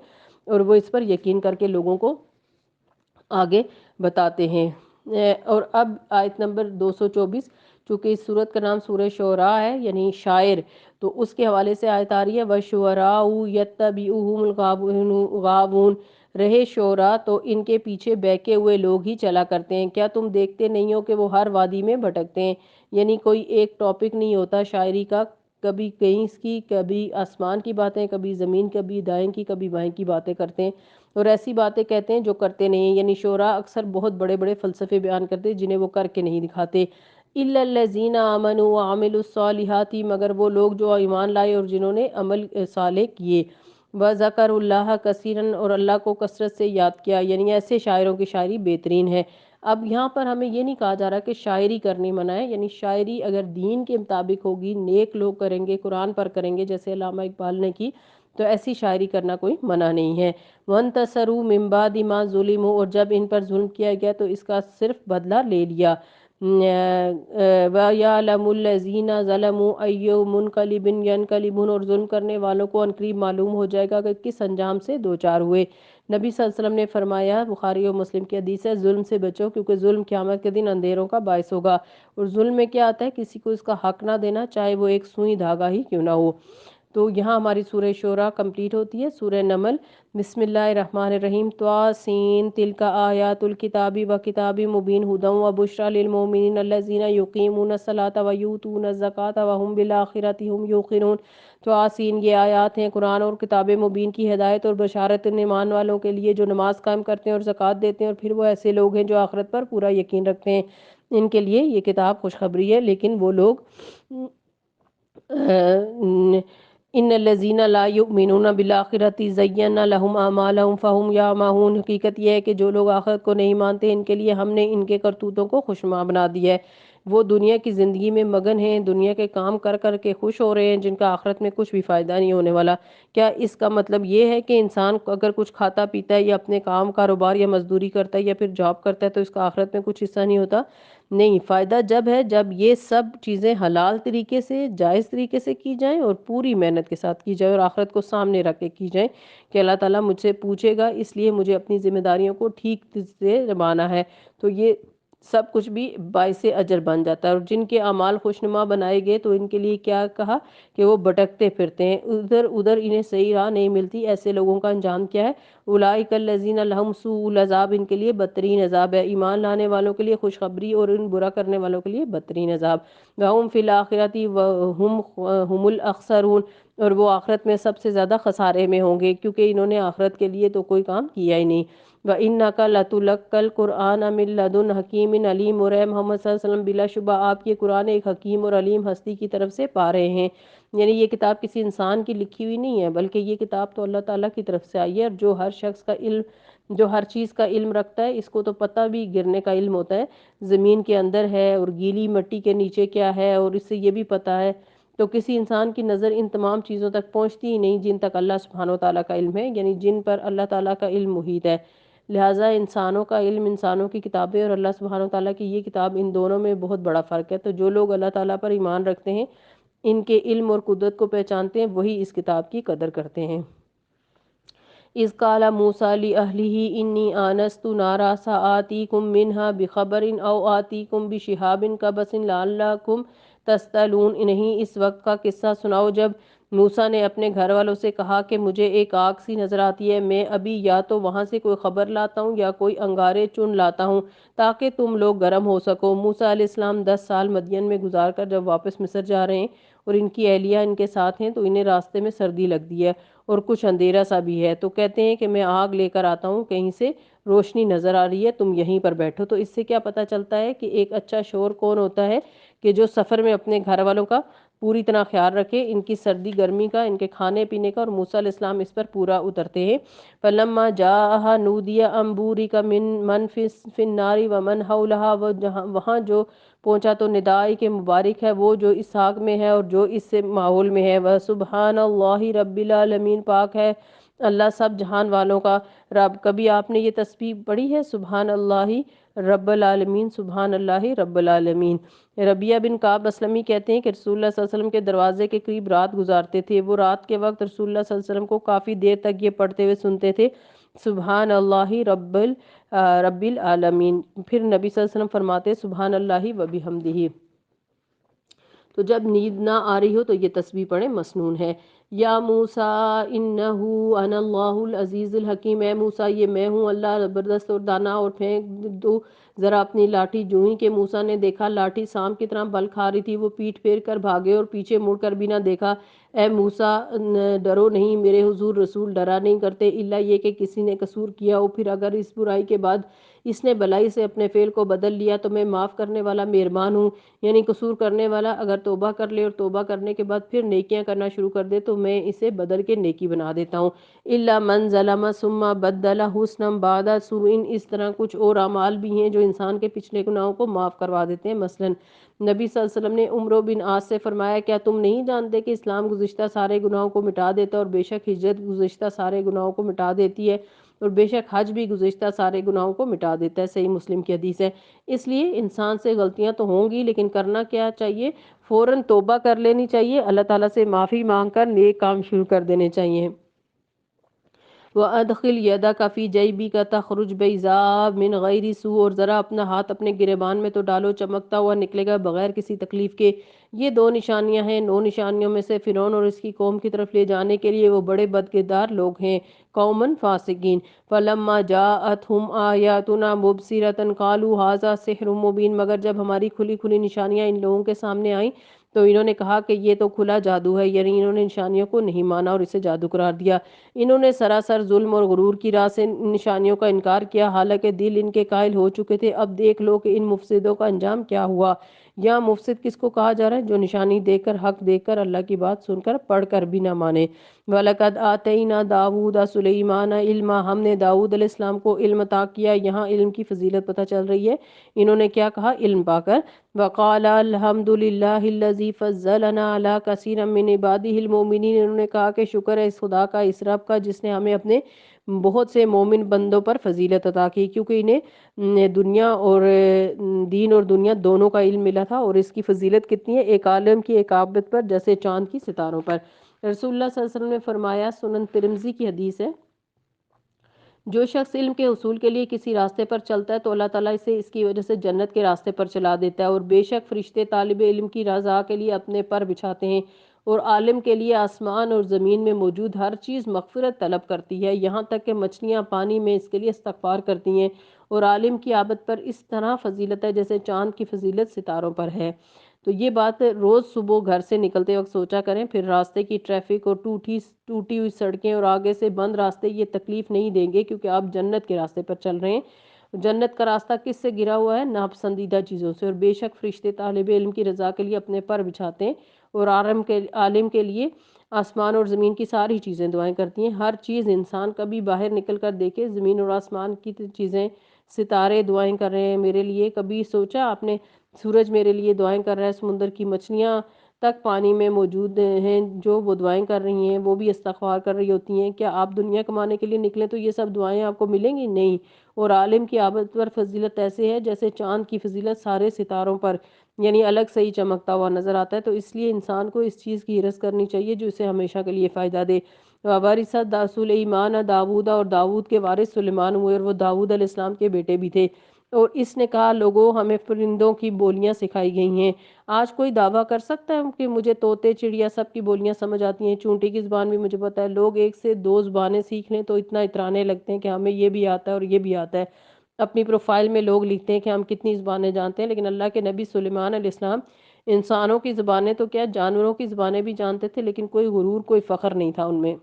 اور وہ اس پر یقین کر کے لوگوں کو آگے بتاتے ہیں۔ اور اب آیت نمبر 224، چونکہ اس سورت کا نام سورہ شعراء ہے یعنی شاعر، تو اس کے حوالے سے آیت آ رہی ہے وَالشُّعَرَاءُ يَتَّبِعُهُمُ الْغَاوُونَ، رہے شعراء تو ان کے پیچھے بہکے ہوئے لوگ ہی چلا کرتے ہیں، کیا تم دیکھتے نہیں ہو کہ وہ ہر وادی میں بھٹکتے ہیں؟ یعنی کوئی ایک ٹاپک نہیں ہوتا شاعری کا، کبھی کہیں کی، کبھی آسمان کی باتیں، کبھی زمین، کبھی دائیں کی، کبھی بائیں کی باتیں کرتے ہیں، اور ایسی باتیں کہتے ہیں جو کرتے نہیں ہیں، یعنی شعراء اکثر بہت بڑے بڑے فلسفے بیان کرتے ہیں جنہیں وہ کر کے نہیں دکھاتے۔ إِلَّا الَّذِينَ آمَنُوا وَعَمِلُوا الصَّالِحَاتِ، مگر وہ لوگ جو ایمان لائے اور جنہوں نے عمل صالح کیے، وَذَكَرُوا اللَّهَ كَثِيرًا، اور اللہ کو کثرت سے یاد کیا، یعنی ایسے شاعروں کی شاعری بہترین ہے۔ اب یہاں پر ہمیں یہ نہیں کہا جا رہا کہ شاعری کرنی منع ہے، یعنی شاعری اگر دین کے مطابق ہوگی، نیک لوگ کریں گے، قرآن پر کریں گے جیسے علامہ اقبال نے کی، تو ایسی شاعری کرنا کوئی منع نہیں ہے۔ وَانْتَصَرُوا مِن بَعْدِ مَا ظُلِمُوا، اور جب ان پر ظلم کیا گیا تو اس کا صرف بدلہ لے لیا۔ وَيَعْلَمُ الَّذِينَ ظَلَمُوا أَيُّ مُنْقَلِبٍ يَنْقَلِبُونَ، اور ظلم کرنے والوں کو عنقریب معلوم ہو جائے گا کہ کس انجام سے دوچار ہوئے۔ نبی صلی اللہ علیہ وسلم نے فرمایا، بخاری و مسلم کی حدیث ہے، ظلم سے بچو کیونکہ ظلم قیامت کے دن اندھیروں کا باعث ہوگا، اور ظلم میں کیا آتا ہے؟ کسی کو اس کا حق نہ دینا، چاہے وہ ایک سوئی دھاگا ہی کیوں نہ ہو۔ تو یہاں ہماری سورہ شعراء کمپلیٹ ہوتی ہے۔ سورہ نمل، بسم اللہ الرحمن الرحیم، طٰسین تلک آیات الکتاب و کتاب مبین ھدی و بشریٰ للمؤمنین الذین یقیمون الصلاۃ و یؤتون الزکاۃ وہم بالآخرۃ ھم یوقنون۔ طٰسین، یہ آیات ہیں قرآن اور کتاب مبین کی ہدایت اور بشارت ان ایمان والوں کے لیے جو نماز قائم کرتے ہیں اور زکوٰۃ دیتے ہیں، اور پھر وہ ایسے لوگ ہیں جو آخرت پر پورا یقین رکھتے ہیں، ان کے لیے یہ کتاب خوشخبری ہے۔ لیکن وہ لوگ ان الذین لا یؤمنون بالآخرۃ زینا لہم اعمالہم فہم یعمہون، حقیقت یہ ہے کہ جو لوگ آخرت کو نہیں مانتے ان کے لیے ہم نے ان کے کرتوتوں کو خوشنما بنا دیا ہے، وہ دنیا کی زندگی میں مگن ہیں، دنیا کے کام کر کر کے خوش ہو رہے ہیں جن کا آخرت میں کچھ بھی فائدہ نہیں ہونے والا۔ کیا اس کا مطلب یہ ہے کہ انسان اگر کچھ کھاتا پیتا ہے یا اپنے کام کاروبار یا مزدوری کرتا ہے یا پھر جاب کرتا ہے تو اس کا آخرت میں کچھ حصہ نہیں ہوتا؟ نہیں، فائدہ جب ہے جب یہ سب چیزیں حلال طریقے سے، جائز طریقے سے کی جائیں اور پوری محنت کے ساتھ کی جائے، اور آخرت کو سامنے رکھ کے کی جائیں کہ اللہ تعالیٰ مجھ سے پوچھے گا، اس لیے مجھے اپنی ذمہ داریوں کو ٹھیک سے نبھانا ہے، تو یہ سب کچھ بھی باعث اجر بن جاتا ہے۔ اور جن کے اعمال خوشنما بنائے گئے تو ان کے لیے کیا کہا کہ وہ بھٹکتے پھرتے ہیں، ادھر ادھر انہیں صحیح راہ نہیں ملتی۔ ایسے لوگوں کا انجام کیا ہے؟ اولئک الذین لہم سوء العذاب، ان کے لیے بدترین عذاب ہے۔ ایمان لانے والوں کے لیے خوشخبری اور ان برا کرنے والوں کے لیے بدترین عذاب۔ وہم فی الآخرۃ ہم الاخسرون، اور وہ آخرت میں سب سے زیادہ خسارے میں ہوں گے کیونکہ انہوں نے آخرت کے لیے تو کوئی کام کیا ہی نہیں۔ وَإِنَّكَ لَتُلَقَّى الْقُرْآنَ مِن لَدُنْ حَكِيمٍ عَلِيمٍ، اور اے محمد صلی اللہ علیہ وسلم بلا شبہ آپ یہ قرآن ایک حکیم اور علیم ہستی کی طرف سے پا رہے ہیں، یعنی یہ کتاب کسی انسان کی لکھی ہوئی نہیں ہے بلکہ یہ کتاب تو اللہ تعالیٰ کی طرف سے آئی ہے، اور جو ہر شخص کا علم، جو ہر چیز کا علم رکھتا ہے، اس کو تو پتہ بھی گرنے کا علم ہوتا ہے، زمین کے اندر ہے اور گیلی مٹی کے نیچے کیا ہے، اور اس سے یہ بھی پتہ ہے، تو کسی انسان کی نظر ان تمام چیزوں تک پہنچتی ہی نہیں جن تک اللہ سبحانہ و تعالیٰ کا علم ہے، یعنی جن پر اللہ تعالیٰ کا علم محیط ہے۔ لہٰذا انسانوں کا علم، انسانوں کی کتابیں اور اللہ سبحانہ و تعالیٰ کی یہ کتاب، ان دونوں میں بہت بڑا فرق ہے۔ تو جو لوگ اللہ تعالیٰ پر ایمان رکھتے ہیں، ان کے علم اور قدرت کو پہچانتے ہیں، وہی اس کتاب کی قدر کرتے ہیں۔ اذ قال موسیٰ لأہلہ انی آنست نارا سآتیکم منہا بخبر او آتیکم بشہاب قبس لعلکم تصطلون، انہیں اس وقت کا قصہ سناؤ جب موسیٰ نے اپنے گھر والوں سے کہا کہ مجھے ایک آگ سی نظر آتی ہے، میں ابھی یا تو وہاں سے کوئی خبر لاتا ہوں یا کوئی انگارے چن لاتا ہوں تاکہ تم لوگ گرم ہو سکو۔ موسیٰ علیہ السلام 10 سال مدین میں گزار کر جب واپس مصر جا رہے ہیں اور ان کی اہلیہ ان کے ساتھ ہیں تو انہیں راستے میں سردی لگ دی ہے اور کچھ اندھیرا سا بھی ہے، تو کہتے ہیں کہ میں آگ لے کر آتا ہوں، کہیں سے روشنی نظر آ رہی ہے، تم یہیں پر بیٹھو۔ تو اس سے کیا پتہ چلتا ہے کہ ایک اچھا شوہر کون ہوتا ہے کہ جو سفر میں اپنے گھر والوں کا پوری طرح خیال رکھے، ان کی سردی گرمی کا، ان کے کھانے پینے کا، اور موسیٰ علیہ السلام اس پر پورا اترتے ہیں۔ فَلَمَّا جَاءَهَا نُودِيَ أَن بُورِكَ مَن فِي النَّارِ وَمَنْ حَوْلَهَا، وہاں جو پہنچا تو ندا آئی کہ مبارک ہے وہ جو اس آگ میں ہے اور جو اس سے ماحول میں ہے، وَسُبْحَانَ اللَّهِ رَبِّ الْعَالَمِينَ، پاک ہے اللہ سب جہان والوں کا رب۔ کبھی آپ نے یہ تسبیح پڑھی ہے، سبحان اللہ رب العالمین، سبحان اللہ رب العالمین؟ ربیہ بن کعب اسلمی کہتے ہیں کہ رسول اللہ صلی اللہ علیہ وسلم کے دروازے کے قریب رات گزارتے تھے، وہ رات کے وقت رسول اللہ صلی اللہ علیہ وسلم کو کافی دیر تک یہ پڑھتے ہوئے سنتے تھے، سبحان اللہ رب العالمین۔ پھر نبی صلی اللہ علیہ وسلم فرماتے سبحان اللہ و بحمدہ۔ تو جب نیند نہ آ رہی ہو تو یہ تسبیح پڑھیں، مسنون ہے۔ یا موسیٰ انہو انا اللہ العزیز الحکیم، اے موسیٰ یہ میں ہوں اللہ زبردست اور دانا، اور پھینک دو ذرا اپنی لاٹھی۔ جو ہی کہ موسیٰ نے دیکھا لاٹھی سام کی طرح بل کھا رہی تھی، وہ پیٹ پھیر کر بھاگے اور پیچھے مڑ کر بھی نہ دیکھا۔ اے موسیٰ ڈرو نہیں، میرے حضور رسول ڈرا نہیں کرتے الا یہ کہ کسی نے قصور کیا ہو، پھر اگر اس برائی کے بعد اس نے بھلائی سے اپنے فعل کو بدل لیا تو میں معاف کرنے والا مہربان ہوں۔ یعنی قصور کرنے والا اگر توبہ کر لے اور توبہ کرنے کے بعد پھر نیکیاں کرنا شروع کر دے تو میں اسے بدل کے نیکی بنا دیتا ہوں۔ الا من ظلم ثم بدل حسنا بعد سوء، اس طرح کچھ اور اعمال بھی ہیں جو انسان کے پچھلے گناہوں کو معاف کروا دیتے ہیں۔ مثلا نبی صلی اللہ علیہ وسلم نے عمرو بن عاص سے فرمایا کیا تم نہیں جانتے کہ اسلام گزشتہ سارے گناہوں کو مٹا دیتا ہے، اور بے شک ہجرت گزشتہ سارے گناہوں کو مٹا دیتی ہے، اور بے شک حج بھی گزشتہ سارے گناہوں کو مٹا دیتا ہے۔ صحیح مسلم کی حدیث ہے۔ اس لیے انسان سے غلطیاں تو ہوں گی لیکن کرنا کیا چاہیے، فوراً توبہ کر لینی چاہیے، اللہ تعالیٰ سے معافی مانگ کر نیک کام شروع کر دینے چاہیے۔ وَأَدْخِلْ يَدَكَ فِي جَيْبِكَ تَخْرُجْ بَيْضَاءَ مِنْ غَيْرِ سُوءٍ، اور ذرا اپنا ہاتھ اپنے گریبان میں تو ڈالو، چمکتا ہوا نکلے گا بغیر کسی تکلیف کے۔ یہ 2 نشانیاں ہیں 9 نشانیوں میں سے فرعون اور اس کی قوم کی طرف لے جانے کے لیے وہ بڑے بدکردار لوگ ہیں، قوماً فاسقین۔ فَلَمَّا جَاءَتْهُمْ آيَاتُنَا مُبْصِرَةً قَالُوا هَذَا سِحْرٌ مُبِينٌ، مگر جب ہماری کھلی کھلی نشانیاں ان لوگوں کے سامنے آئیں تو انہوں نے کہا کہ یہ تو کھلا جادو ہے، یعنی انہوں نے نشانیوں کو نہیں مانا اور اسے جادو قرار دیا۔ انہوں نے سراسر ظلم اور غرور کی راہ سے نشانیوں کا انکار کیا، حالانکہ دل ان کے قائل ہو چکے تھے۔ اب دیکھ لو کہ ان مفسدوں کا انجام کیا ہوا۔ یہاں مفسد کس کو کہا جا رہا ہے؟ جو نشانی دیکھ کر، حق دیکھ کر، اللہ کی بات سن کر، پڑھ کر بھی نہ مانے۔ وَلَقَدْ آتَيْنَا دَاوُودَ سُلَيْمَانَ عِلْمًا، ہم نے داؤد علیہ السلام کو علم عطا کیا۔ یہاں علم کی فضیلت پتہ چل رہی ہے۔ انہوں نے کیا کہا علم پا کر؟ وَقَالَ الْحَمْدُ لِلَّهِ الَّذِي فَضَّلَنَا عَلَىٰ كَثِيرٍ مِّنْ عِبَادِهِ الْمُؤْمِنِينَ، انہوں نے کہا کہ شکر ہے اس خدا کا، اس رب کا جس نے ہمیں اپنے بہت سے مومن بندوں پر فضیلت عطا کی، کیونکہ انہیں دنیا اور دین اور دنیا دونوں کا علم ملا تھا۔ اور اس کی فضیلت کتنی ہے؟ ایک عالم کی ایک عابد پر جیسے چاند کی ستاروں پر۔ رسول اللہ صلی اللہ علیہ وسلم نے فرمایا، سنن ترمذی کی حدیث ہے، جو شخص علم کے حصول کے لیے کسی راستے پر چلتا ہے تو اللہ تعالیٰ اسے اس کی وجہ سے جنت کے راستے پر چلا دیتا ہے، اور بے شک فرشتے طالب علم کی رضا کے لیے اپنے پر بچھاتے ہیں، اور عالم کے لیے آسمان اور زمین میں موجود ہر چیز مغفرت طلب کرتی ہے، یہاں تک کہ مچھلیاں پانی میں اس کے لیے استغفار کرتی ہیں، اور عالم کی عابد پر اس طرح فضیلت ہے جیسے چاند کی فضیلت ستاروں پر ہے۔ تو یہ بات روز صبح گھر سے نکلتے وقت سوچا کریں، پھر راستے کی ٹریفک اور ٹوٹی ہوئی سڑکیں اور آگے سے بند راستے یہ تکلیف نہیں دیں گے، کیونکہ آپ جنت کے راستے پر چل رہے ہیں۔ جنت کا راستہ کس سے گرا ہوا ہے؟ ناپسندیدہ چیزوں سے، اور بے شک فرشتے طالب علم کی رضا کے لیے اپنے پر بچھاتے ہیں، اور عالم کے لیے آسمان اور زمین کی ساری چیزیں دعائیں کرتی ہیں۔ ہر چیز انسان کبھی باہر نکل کر دیکھے، زمین اور آسمان کی چیزیں، ستارے دعائیں کر رہے ہیں میرے لیے، کبھی سوچا آپ نے؟ سورج میرے لیے دعائیں کر رہا ہے، سمندر کی مچھلیاں تک پانی میں موجود ہیں جو وہ دعائیں کر رہی ہیں، وہ بھی استغفار کر رہی ہوتی ہیں۔ کیا آپ دنیا کمانے کے لیے نکلیں تو یہ سب دعائیں آپ کو ملیں گی؟ نہیں۔ اور عالم کی عابد پر فضیلت ایسے ہے جیسے چاند کی فضیلت سارے ستاروں پر، یعنی الگ سے ہی چمکتا ہوا نظر آتا ہے۔ تو اس لیے انسان کو اس چیز کی ہرس کرنی چاہیے جو اسے ہمیشہ کے لیے فائدہ دے۔ وَوَرِثَ سُلَيْمَانَ داؤد، اور داؤد کے وارث سلیمان ہوئے، اور وہ داؤد علیہ السلام کے بیٹے بھی تھے۔ اور اس نے کہا لوگوں ہمیں پرندوں کی بولیاں سکھائی گئی ہیں۔ آج کوئی دعویٰ کر سکتا ہے کہ مجھے طوطے چڑیا سب کی بولیاں سمجھ آتی ہیں، چونٹی کی زبان بھی مجھے پتہ ہے۔ لوگ ایک سے دو زبانیں سیکھ لیں تو اتنا اترانے لگتے ہیں کہ ہمیں یہ بھی آتا ہے اور یہ بھی آتا ہے۔ اپنی پروفائل میں لوگ لکھتے ہیں کہ ہم کتنی زبانیں جانتے ہیں، لیکن اللہ کے نبی سلیمان علیہ السلام انسانوں کی زبانیں تو کیا جانوروں کی زبانیں بھی جانتے تھے، لیکن کوئی غرور کوئی فخر نہیں تھا ان میں۔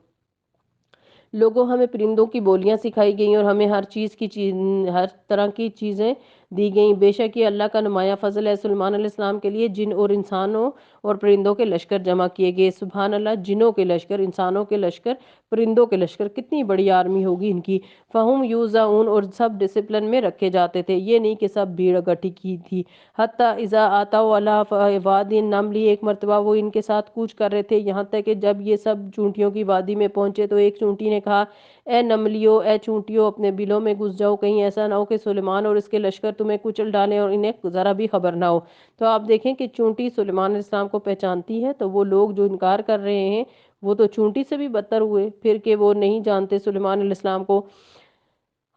لوگوں ہمیں پرندوں کی بولیاں سکھائی گئیں اور ہمیں ہر طرح کی چیزیں دی گئیں۔ بے شک یہ اللہ کا نمایاں فضل ہے۔ سلیمان علیہ السلام کے لیے جن اور انسانوں اور پرندوں کے لشکر جمع کیے گئے۔ سبحان اللہ، جنوں کے لشکر، انسانوں کے لشکر، پرندوں کے لشکر، کتنی بڑی آرمی ہوگی ان کی۔ فہم یوزعون، اور سب ڈسپلن میں رکھے جاتے تھے، یہ نہیں کہ سب بھیڑ اکٹھی کی تھی۔ حتیٰ اذا آتوا علی وادی النمل، ایک مرتبہ وہ ان کے ساتھ کوچ کر رہے تھے، یہاں تک کہ جب یہ سب چونٹیوں کی وادی میں پہنچے تو ایک چونٹی نے کہا اے نملیو، اے چونٹیوں، اپنے بلوں میں گھس جاؤ، کہیں ایسا نہ ہو کہ سلیمان اور اس کے لشکر تمہیں کچل ڈالیں اور انہیں ذرا بھی خبر نہ ہو۔ تو آپ دیکھیں کہ چونٹی سلیمان علیہ السلام کو پہچانتی ہے، تو وہ لوگ جو انکار کر رہے ہیں وہ تو چونٹی سے بھی بدتر ہوئے پھر کہ وہ نہیں جانتے سلیمان علیہ السلام کو۔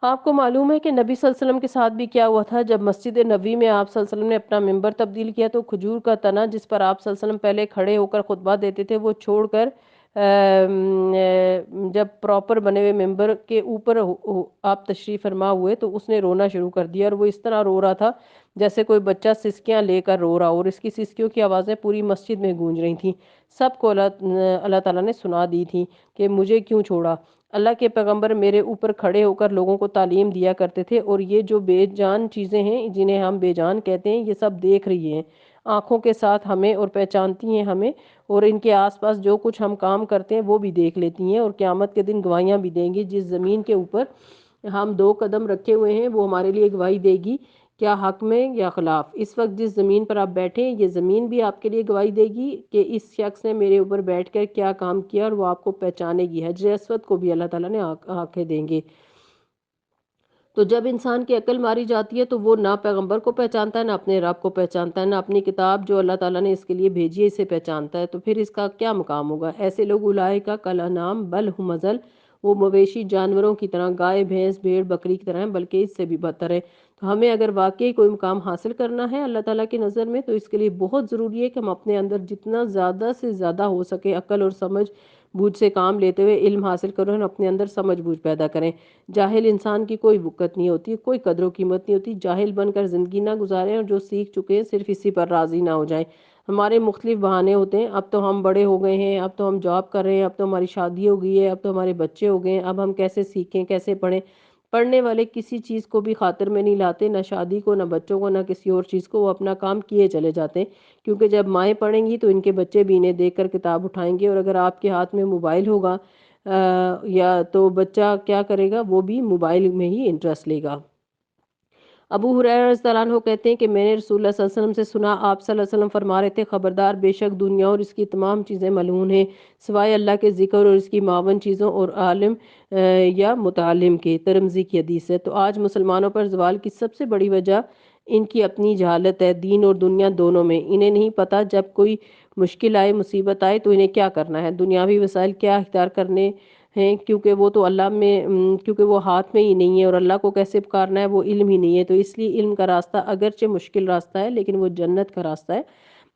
آپ کو معلوم ہے کہ نبی صلی اللہ علیہ وسلم کے ساتھ بھی کیا ہوا تھا؟ جب مسجد نبوی میں آپ صلی اللہ علیہ وسلم نے اپنا منبر تبدیل کیا تو کھجور کا تنا جس پر آپ صلی اللہ علیہ وسلم پہلے کھڑے ہو کر خطبہ دیتے تھے وہ چھوڑ کر جب پراپر بنے ہوئے منبر کے اوپر آپ تشریف فرما ہوئے تو اس نے رونا شروع کر دیا، اور وہ اس طرح رو رہا تھا جیسے کوئی بچہ سسکیاں لے کر رو رہا، اور اس کی سسکیوں کی آوازیں پوری مسجد میں گونج رہی تھیں۔ سب کو اللہ تعالیٰ نے سنا دی تھی کہ مجھے کیوں چھوڑا۔ اللہ کے پیغمبر میرے اوپر کھڑے ہو کر لوگوں کو تعلیم دیا کرتے تھے، اور یہ جو بے جان چیزیں ہیں جنہیں ہم بے جان کہتے ہیں یہ سب دیکھ رہی ہیں آنکھوں کے ساتھ ہمیں، اور پہچانتی ہیں ہمیں، اور ان کے آس پاس جو کچھ ہم کام کرتے ہیں وہ بھی دیکھ لیتی ہیں، اور قیامت کے دن گواہیاں بھی دیں گی۔ جس زمین کے اوپر ہم 2 قدم رکھے ہوئے ہیں وہ ہمارے لیے گواہی دے گی، کیا حق میں یا خلاف۔ اس وقت جس زمین پر آپ بیٹھے ہیں یہ زمین بھی آپ کے لیے گواہی دے گی کہ اس شخص نے میرے اوپر بیٹھ کر کیا کام کیا، اور وہ آپ کو پہچانے گی۔ حجر اسود کو بھی اللہ تعالیٰ نے آنکھیں دیں گے۔ تو جب انسان کی عقل ماری جاتی ہے تو وہ نہ پیغمبر کو پہچانتا ہے، نہ اپنے رب کو پہچانتا ہے، نہ اپنی کتاب جو اللہ تعالیٰ نے اس کے لیے بھیجی ہے اسے پہچانتا ہے، تو پھر اس کا کیا مقام ہوگا؟ ایسے لوگ اولئک کالانعام بل ہم اضل، وہ مویشی جانوروں کی طرح، گائے بھینس بھیڑ بکری کی طرح ہیں بلکہ اس سے بھی بدتر ہے۔ تو ہمیں اگر واقعی کوئی مقام حاصل کرنا ہے اللہ تعالیٰ کی نظر میں تو اس کے لیے بہت ضروری ہے کہ ہم اپنے اندر جتنا زیادہ سے زیادہ ہو سکے عقل اور سمجھ بوجھ سے کام لیتے ہوئے علم حاصل کریں اور اپنے اندر سمجھ بوجھ پیدا کریں۔ جاہل انسان کی کوئی وقت نہیں ہوتی، کوئی قدر و قیمت نہیں ہوتی۔ جاہل بن کر زندگی نہ گزاریں، اور جو سیکھ چکے ہیں صرف اسی پر راضی نہ ہو جائیں۔ ہمارے مختلف بہانے ہوتے ہیں، اب تو ہم بڑے ہو گئے ہیں، اب تو ہم جاب کر رہے ہیں، اب تو ہماری شادی ہو گئی ہے، اب تو ہمارے بچے ہو گئے ہیں، اب ہم کیسے سیکھیں کیسے پڑھیں؟ پڑھنے والے کسی چیز کو بھی خاطر میں نہیں لاتے، نہ شادی کو، نہ بچوں کو، نہ کسی اور چیز کو، وہ اپنا کام کیے چلے جاتے ہیں، کیونکہ جب مائیں پڑھیں گی تو ان کے بچے بھی انہیں دیکھ کر کتاب اٹھائیں گے، اور اگر آپ کے ہاتھ میں موبائل ہوگا یا تو بچہ کیا کرے گا؟ وہ بھی موبائل میں ہی انٹرسٹ لے گا۔ ابو ہریرہ رضی اللہ عنہ کہتے ہیں کہ میں نے رسول اللہ صلی اللہ علیہ وسلم سے سنا، آپ صلی اللہ علیہ وسلم فرما رہے تھے خبردار، بے شک دنیا اور اس کی تمام چیزیں ملعون ہیں سوائے اللہ کے ذکر اور اس کی معاون چیزوں اور عالم یا متعلم کے۔ ترمذی کی حدیث ہے۔ تو آج مسلمانوں پر زوال کی سب سے بڑی وجہ ان کی اپنی جہالت ہے، دین اور دنیا دونوں میں۔ انہیں نہیں پتا جب کوئی مشکل آئے مصیبت آئے تو انہیں کیا کرنا ہے، دنیاوی وسائل کیا اختیار کرنے ہیں، کیونکہ وہ تو اللہ میں کیونکہ وہ ہاتھ میں ہی نہیں ہے، اور اللہ کو کیسے پکارنا ہے وہ علم ہی نہیں ہے۔ تو اس لیے علم کا راستہ اگرچہ مشکل راستہ ہے لیکن وہ جنت کا راستہ ہے،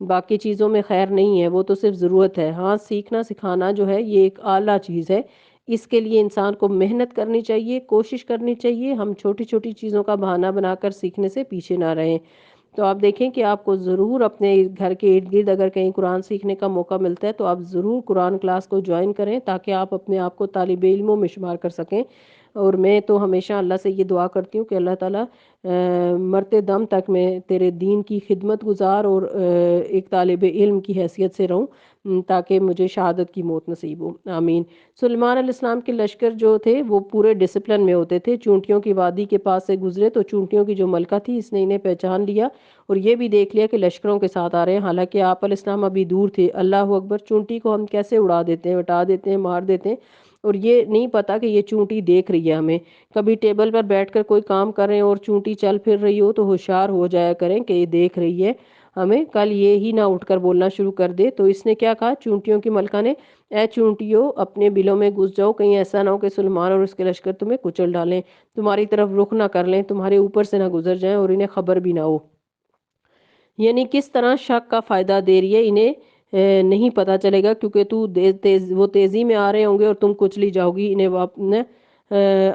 باقی چیزوں میں خیر نہیں ہے، وہ تو صرف ضرورت ہے۔ ہاں، سیکھنا سکھانا جو ہے یہ ایک اعلیٰ چیز ہے، اس کے لیے انسان کو محنت کرنی چاہیے، کوشش کرنی چاہیے۔ ہم چھوٹی چھوٹی چیزوں کا بہانہ بنا کر سیکھنے سے پیچھے نہ رہیں۔ تو آپ دیکھیں کہ آپ کو ضرور اپنے گھر کے ارد گرد اگر کہیں قرآن سیکھنے کا موقع ملتا ہے تو آپ ضرور قرآن کلاس کو جوائن کریں تاکہ آپ اپنے آپ کو طالب علموں میں شمار کر سکیں۔ اور میں تو ہمیشہ اللہ سے یہ دعا کرتی ہوں کہ اللہ تعالیٰ مرتے دم تک میں تیرے دین کی خدمت گزار اور ایک طالب علم کی حیثیت سے رہوں تاکہ مجھے شہادت کی موت نصیب ہو، آمین۔ سلیمان علیہ السلام کے لشکر جو تھے وہ پورے ڈسپلن میں ہوتے تھے۔ چونٹیوں کی وادی کے پاس سے گزرے تو چونٹیوں کی جو ملکہ تھی اس نے انہیں پہچان لیا اور یہ بھی دیکھ لیا کہ لشکروں کے ساتھ آ رہے ہیں، حالانکہ آپ علیہ السلام ابھی دور تھے۔ اللہ اکبر، چونٹی کو ہم کیسے اڑا دیتے ہیں، ہٹا دیتے ہیں، مار دیتے ہیں، اور یہ نہیں پتا کہ یہ چونٹی دیکھ رہی ہے ہمیں۔ کبھی ٹیبل پر بیٹھ کر کوئی کام کر رہے ہیں اور چونٹی چل پھر رہی ہو تو ہوشیار ہو جایا کریں کہ یہ دیکھ رہی ہے، ہمیں کل یہ ہی نہ اٹھ کر بولنا شروع کر دے۔ تو اس نے کیا کہا چونٹیوں کی ملکہ نے، اے چونٹیوں اپنے بلوں میں گھس جاؤ، کہیں ایسا نہ ہو کہ سلیمان اور اس کے لشکر تمہیں کچل ڈالیں، تمہاری طرف رخ نہ کر لیں، تمہارے اوپر سے نہ گزر جائیں اور انہیں خبر بھی نہ ہو۔ یعنی کس طرح شک کا فائدہ دے رہی ہے انہیں نہیں پتا چلے گا، کیونکہ وہ تیزی میں آ رہے ہوں گے اور تم کچلی جاؤ گی، انہیں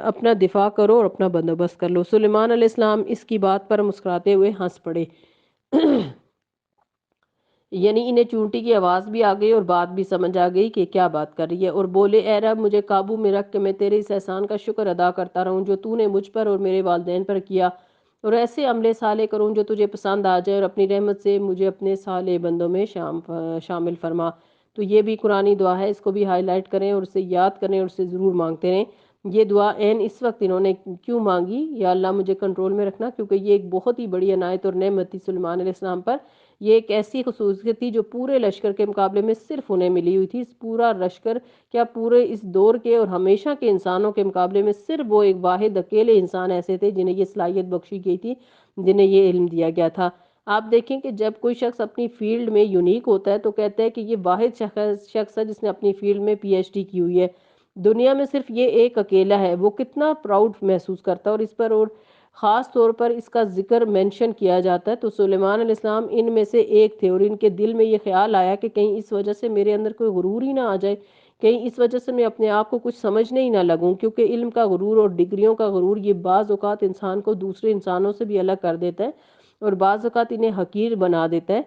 اپنا دفاع کرو اور اپنا بندوبست کر لو۔ سلیمان علیہ السلام اس کی بات پر مسکراتے ہوئے ہنس پڑے۔ یعنی انہیں چونٹی کی آواز بھی آ گئی اور بات بھی سمجھ آ گئی کہ کیا بات کر رہی ہے، اور بولے اے رب مجھے قابو میں رکھ کہ میں تیرے اس احسان کا شکر ادا کرتا رہوں جو تو نے مجھ پر اور میرے والدین پر کیا، اور ایسے عملے صالح کروں جو تجھے پسند آ جائے، اور اپنی رحمت سے مجھے اپنے صالح بندوں میں شامل فرما۔ تو یہ بھی قرآنی دعا ہے، اس کو بھی ہائی لائٹ کریں اور اسے یاد کریں اور اسے ضرور مانگتے رہیں۔ یہ دعا اس وقت انہوں نے کیوں مانگی، یا اللہ مجھے کنٹرول میں رکھنا، کیونکہ یہ ایک بہت ہی بڑی عنایت اور نعمت تھی سلیمان علیہ السلام پر۔ یہ ایک ایسی خصوصیت تھی جو پورے لشکر کے مقابلے میں صرف انہیں ملی ہوئی تھی۔ پورا لشکر کیا پورے اس دور کے اور ہمیشہ کے انسانوں کے مقابلے میں صرف وہ ایک واحد اکیلے انسان ایسے تھے جنہیں یہ صلاحیت بخشی گئی تھی، جنہیں یہ علم دیا گیا تھا۔ آپ دیکھیں کہ جب کوئی شخص اپنی فیلڈ میں یونیک ہوتا ہے تو کہتے ہیں کہ یہ واحد شخص ہے جس نے اپنی فیلڈ میں پی ایچ ڈی کی ہوئی ہے، دنیا میں صرف یہ ایک اکیلا ہے۔ وہ کتنا پراؤڈ محسوس کرتا ہے، اور اس پر اور خاص طور پر اس کا ذکر مینشن کیا جاتا ہے۔ تو سلیمان علیہ السلام ان میں سے ایک تھے، اور ان کے دل میں یہ خیال آیا کہ کہیں اس وجہ سے میرے اندر کوئی غرور ہی نہ آ جائے، کہیں اس وجہ سے میں اپنے آپ کو کچھ سمجھنے ہی نہ لگوں، کیونکہ علم کا غرور اور ڈگریوں کا غرور یہ بعض اوقات انسان کو دوسرے انسانوں سے بھی الگ کر دیتا ہے، اور بعض اوقات انہیں حقیر بنا دیتا ہے